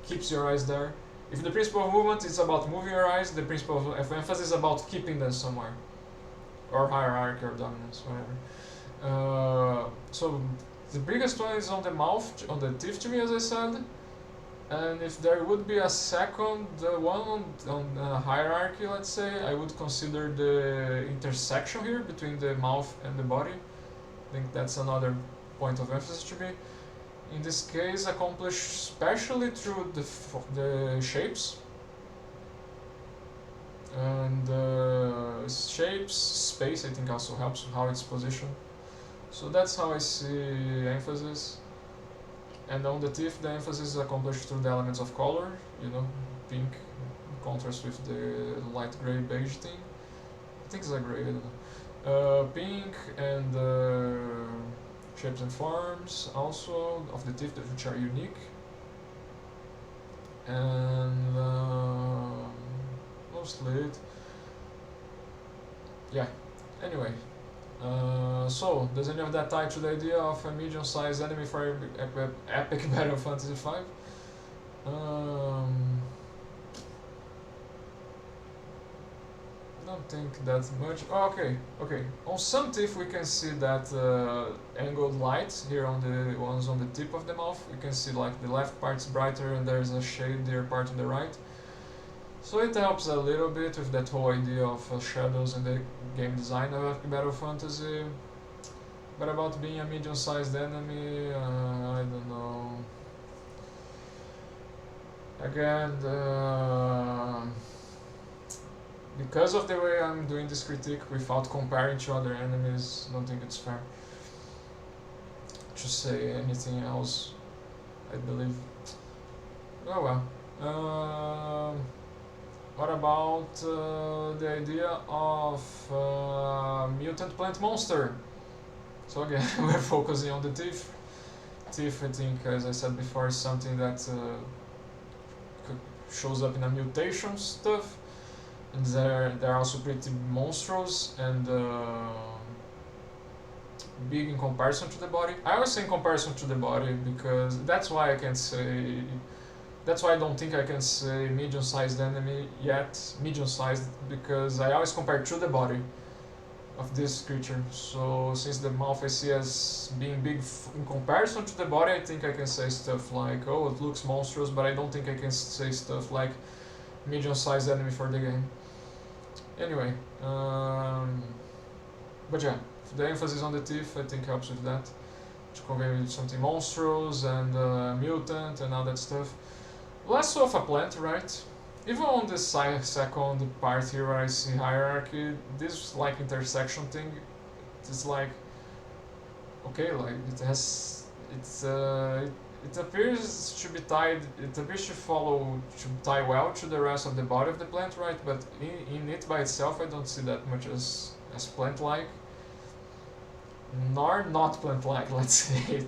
keeps your eyes there. If the principle of movement is about moving your eyes, the principle of emphasis is about keeping them somewhere, or hierarchy or dominance, whatever. So the biggest one is on the mouth, on the teeth to me, as I said. And if there would be a second one on hierarchy, let's say, I would consider the intersection here between the mouth and the body. I think that's another point of emphasis to me. In this case, accomplished especially through the shapes. And shapes, space, I think also helps how it's positioned. So that's how I see emphasis. And on the teeth, the emphasis is accomplished through the elements of color, pink in contrast with the light gray beige thing. I think it's a gray, I don't know. Pink and shapes and forms also of the teeth, which are unique. And mostly it. Yeah, anyway. So, does any of that tie to the idea of a medium-sized enemy for epic Battle Fantasy V? Don't think that much. Oh, okay. On some teeth we can see that angled light here on the ones on the tip of the mouth. You can see like the left part's brighter and there's a shadier part on the right. So it helps a little bit with that whole idea of shadows in the game design of Epic Battle Fantasy. But about being a medium-sized enemy, I don't know. Again, because of the way I'm doing this critique without comparing to other enemies, I don't think it's fair to say anything else, I believe. Oh well. What about the idea of mutant plant monster? So again, we're focusing on the teeth. Teeth, I think, as I said before, is something that shows up in a mutation stuff. And they're also pretty monstrous and big in comparison to the body. I always say in comparison to the body because that's why I can say... That's why I don't think I can say medium-sized enemy yet, medium-sized, because I always compare to the body of this creature. So since the mouth I see as being big in comparison to the body, I think I can say stuff like, oh, it looks monstrous, but I don't think I can say stuff like medium-sized enemy for the game. Anyway, but yeah, the emphasis on the teeth I think helps with that, to convey something monstrous and mutant and all that stuff. Less of a plant, right? Even on the second part here where I see hierarchy, this like intersection thing, it's like, okay, like it it appears to be tied. It appears to tie well to the rest of the body of the plant, right? But in it by itself, I don't see that much as plant-like, nor not plant-like. Let's say,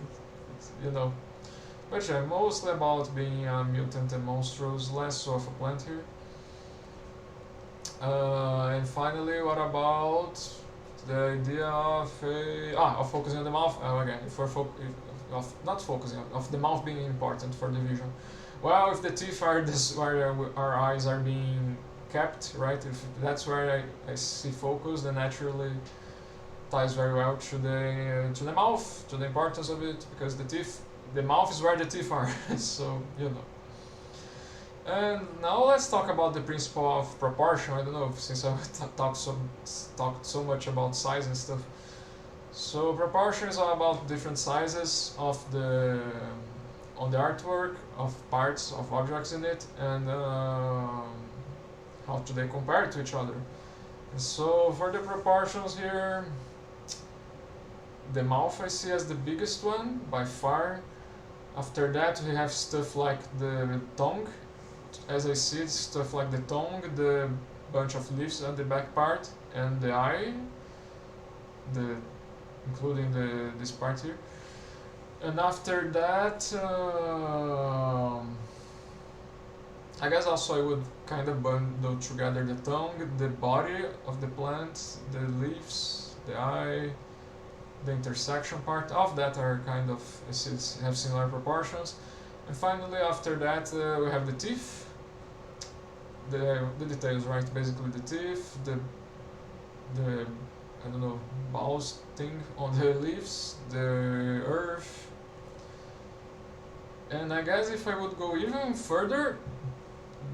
you know. But yeah, mostly about being a mutant and monstrous, less so of a plant here. And finally, what about the idea of focusing on the mouth? Again, if we're of not focusing of the mouth being important for the vision. Well, if the teeth are this where our eyes are being kept, right? If that's where I see focus, then naturally ties very well to the mouth, to the importance of it, because the mouth is where the teeth are. So you know. And now let's talk about the principle of proportion. I don't know, since I talked so much about size and stuff. So proportion is all about different sizes of on the artwork of parts of objects in it, and how do they compare to each other. And so for the proportions here, the mouth I see as the biggest one by far. After that we have stuff like the tongue. As I see it, stuff like the tongue, the bunch of leaves at the back part, and the eye, including this part here. And after that, I guess also I would kind of bundle together the tongue, the body of the plant, the leaves, the eye, the intersection part. Of that are kind of have similar proportions. And finally, after that, we have the teeth. The details, right? Basically, the teeth, the I don't know, balls thing on the leaves, the earth, and I guess if I would go even further,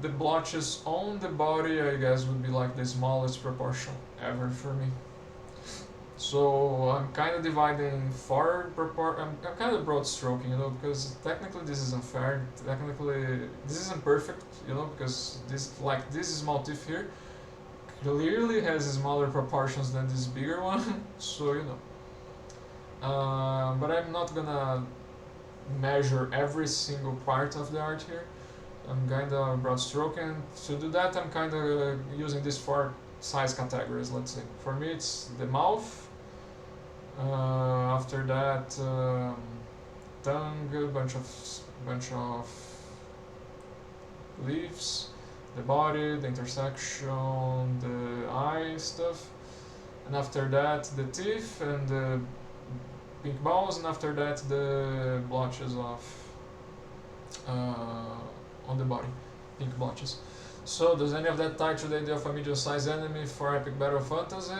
the blotches on the body, I guess, would be like the smallest proportion ever for me. So I'm kind of dividing I'm kind of broad stroking, you know, because technically this is unfair. Technically this isn't perfect, you know, because this small teeth here clearly has smaller proportions than this bigger one. So you know, but I'm not gonna measure every single part of the art here. I'm kind of broad stroking. To do that, I'm kind of using these 4 size categories. Let's say for me it's the mouth. After that, tongue, bunch of leaves, the body, the intersection, the eye stuff, and after that the teeth and the pink balls, and after that the blotches of on the body, pink blotches. So does any of that tie to the idea of a medium-sized enemy for epic battle fantasy?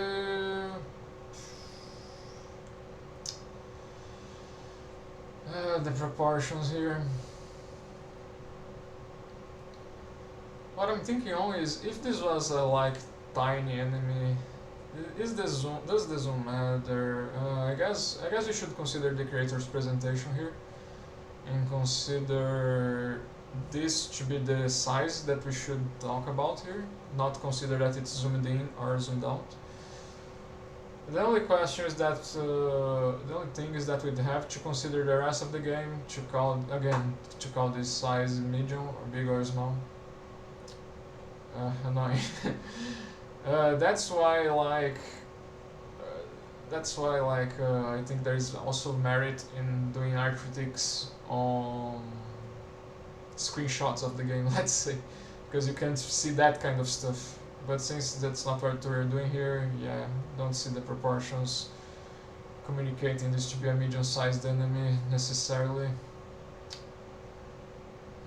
The proportions here. What I'm thinking only is if this was a like tiny enemy, does the zoom matter? I guess we should consider the creator's presentation here and consider this to be the size that we should talk about here, not consider that it's zoomed in or zoomed out. The only question is that the only thing is that we'd have to consider the rest of the game to call this size medium or big or small. Annoying. That's why I think there is also merit in doing art critiques on screenshots of the game, let's say, because you can see that kind of stuff. But since that's not what we're doing here, yeah, don't see the proportions communicating this to be a medium-sized enemy necessarily.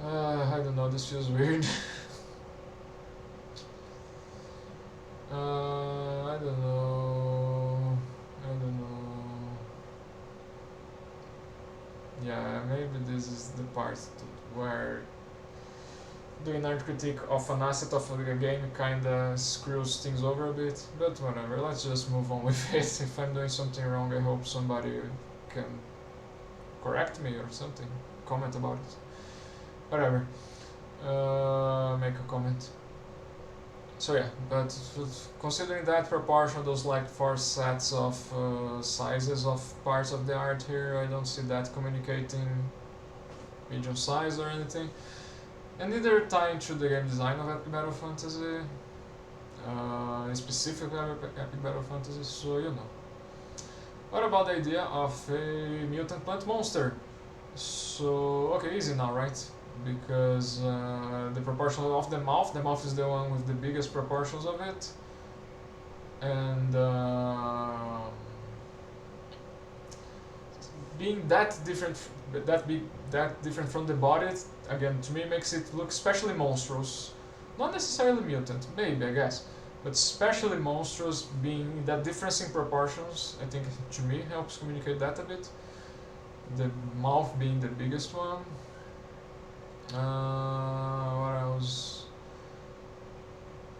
I don't know, this feels weird. I don't know. Yeah, maybe this is the part where doing art critique of an asset of a game kinda screws things over a bit, but whatever, let's just move on with it. If I'm doing something wrong, I hope somebody can correct me or something, comment about it. Whatever, make a comment. So yeah, but considering that proportion, those like 4 sets of sizes of parts of the art here, I don't see that communicating medium size or anything, and neither tying to the game design of Epic Battle Fantasy, specifically Epic Battle Fantasy, so you know. What about the idea of a mutant plant monster? So, okay, easy now, right? Because the proportion of the mouth is the one with the biggest proportions of it, and being that different from the body, again, to me makes it look especially monstrous. Not necessarily mutant, maybe, I guess, but especially monstrous, being that difference in proportions, I think to me helps communicate that a bit. The mouth being the biggest one. What else?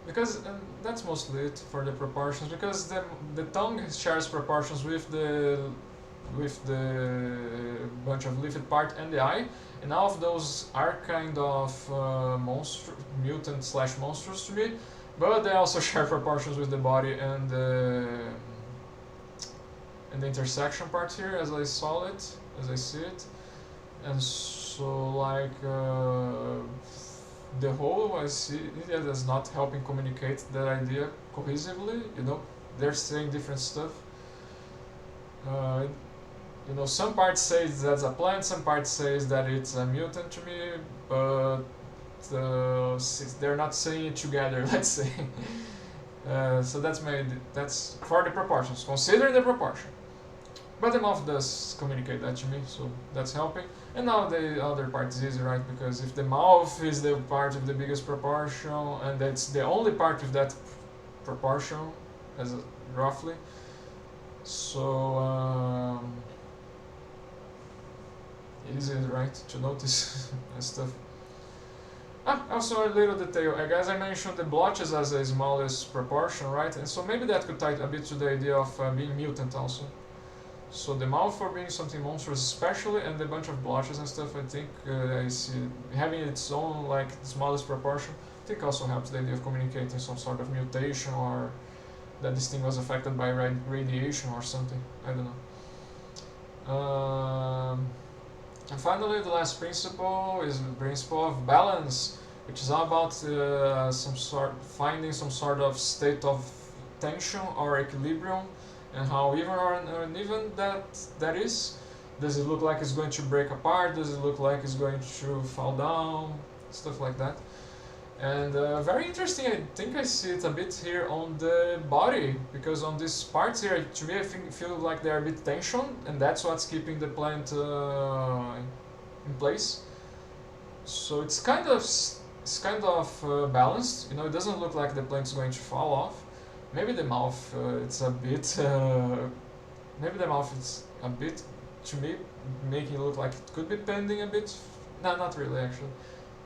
Because that's mostly it for the proportions, because the tongue shares proportions with the bunch of leafed part and the eye, and all of those are kind of mutant slash monstrous to me, but they also share proportions with the body and the intersection part here, as I see it, and so like the whole I see it as not helping communicate that idea cohesively. You know, they're saying different stuff. You know, some parts say that's a plant, some parts says that it's a mutant to me, but they're not saying it together. Let's say. So that's for the proportions. Consider the proportion. But the mouth does communicate that to me, so that's helping. And now the other part is easy, right? Because if the mouth is the part of the biggest proportion, and that's the only part of that proportion, roughly. So easy, right, to notice and stuff. Also a little detail. As I mentioned, the blotches as the smallest proportion, right? And so maybe that could tie a bit to the idea of being mutant also. So the mouth for being something monstrous especially, and the bunch of blotches and stuff, I think I see having its own like smallest proportion, I think also helps the idea of communicating some sort of mutation, or that this thing was affected by radiation or something, I don't know. And finally, the last principle is the principle of balance, which is all about finding some sort of state of tension or equilibrium, and how even or uneven that is. Does it look like it's going to break apart? Does it look like it's going to fall down? Stuff like that. And very interesting, I think I see it a bit here on the body, because on these parts here, to me I feel like they're a bit tensioned, and that's what's keeping the plant in place. So it's kind of balanced, you know, it doesn't look like the plant's going to fall off. Maybe the mouth, it's a bit, to me, making it look like it could be bending a bit. No, not really actually,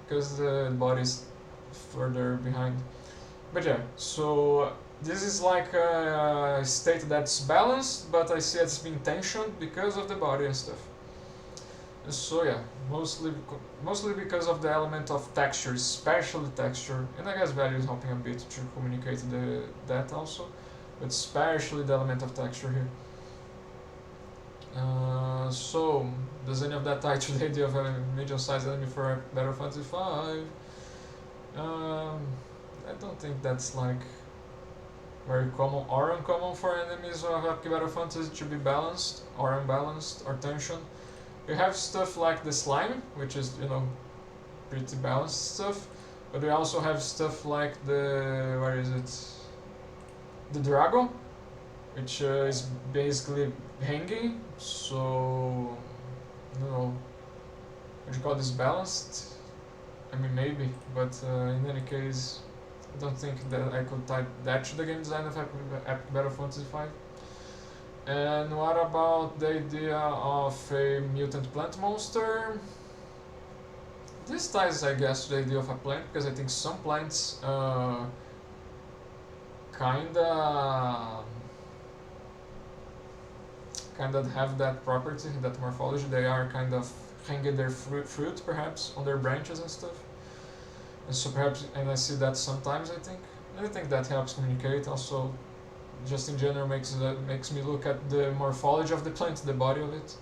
because the body's further behind. But yeah, so this is like a state that's balanced, but I see it's being tensioned because of the body and stuff. And so yeah, mostly because of the element of texture, especially texture, and I guess value is helping a bit to communicate that also, but especially the element of texture here. So, does any of that tie to the idea of a medium-sized enemy for Battle Fantasy 5? I don't think that's like very common or uncommon for enemies of Battle Fantasy to be balanced or unbalanced or tension. We have stuff like the slime, which is, you know, pretty balanced stuff, but we also have stuff like the, the Drago, which is basically hanging, so, I don't know, would you call this balanced? I mean, maybe, but in any case, I don't think that I could type that to the game design of Epic Battle Fantasy 5. And what about the idea of a mutant plant monster? This ties, I guess, to the idea of a plant, because I think some plants kinda have that property, that morphology. They are kind of hanging their fruit perhaps on their branches and stuff. And so perhaps, and I see that sometimes, I think. And I think that helps communicate. Also, just in general makes me look at the morphology of the plant, the body of it.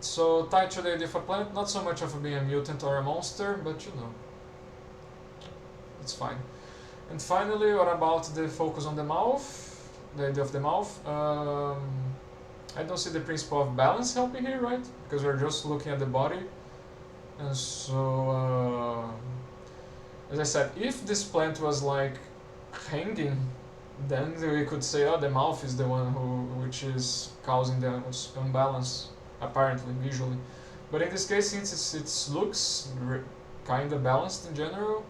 So tied to the idea of a plant, not so much of being a mutant or a monster, but you know, it's fine. And finally, what about the focus on the mouth? The idea of the mouth. I don't see the principle of balance helping here, right? Because we're just looking at the body. And so, as I said, if this plant was like hanging, then we could say, oh, the mouth is the one which is causing the unbalance, apparently, visually. But in this case, since it looks kind of balanced in general,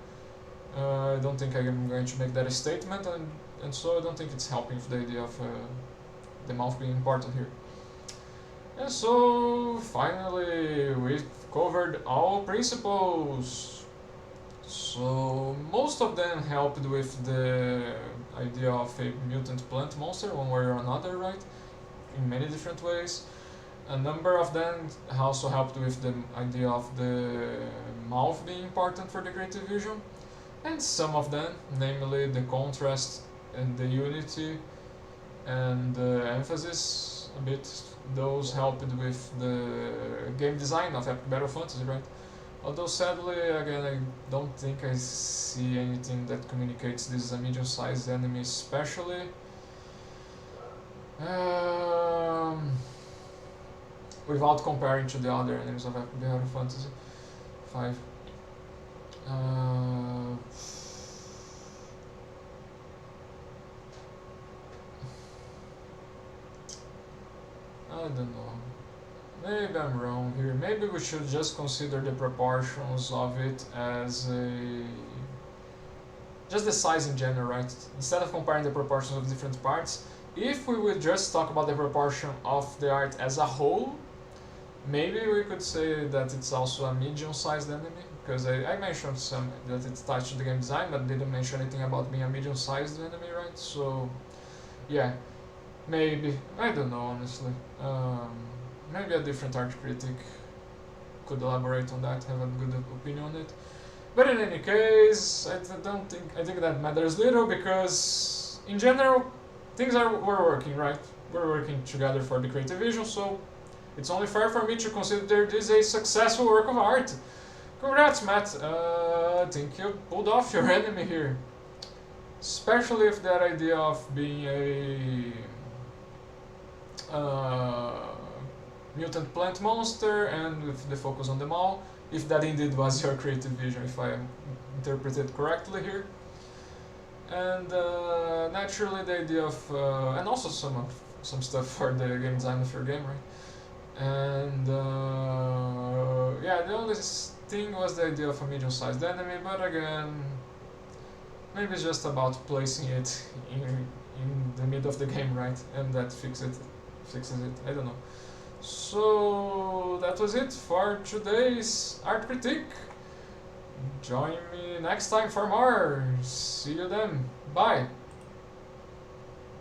I don't think I'm going to make that a statement, and so I don't think it's helping with the idea of the mouth being important here. And so, finally, we've covered all principles. So, most of them helped with the idea of a mutant plant monster, one way or another, right? In many different ways. A number of them also helped with the idea of the mouth being important for the creative vision. And some of them, namely the contrast and the unity and the emphasis a bit, those helped with the game design of Epic Battle Fantasy, right? Although sadly, again, I don't think I see anything that communicates this is a medium-sized enemy especially. Without comparing to the other enemies of Epic Battle Fantasy 5. I don't know. Maybe I'm wrong here. Maybe we should just consider the proportions of it as just the size in general, right? Instead of comparing the proportions of different parts, if we would just talk about the proportion of the art as a whole, maybe we could say that it's also a medium-sized enemy, because I mentioned that it's tied to the game design, but didn't mention anything about being a medium-sized enemy, right? So, yeah, maybe. I don't know, honestly. Maybe a different art critic could elaborate on that, have a good opinion on it. But in any case, I think that matters little, because in general, things were working, right? We're working together for the creative vision, so it's only fair for me to consider this a successful work of art. Congrats, Matt. I think you pulled off your enemy here. Especially if that idea of being a mutant plant monster and with the focus on the mall, if that indeed was your creative vision, if I interpreted correctly here. And naturally the idea of, and also some stuff for the game design of your game, right? And yeah, the only thing was the idea of a medium-sized enemy, but again, maybe it's just about placing it in the middle of the game, right? And that fixes it, I don't know. So that was it for today's art critique. Join me next time for more. See you then. Bye.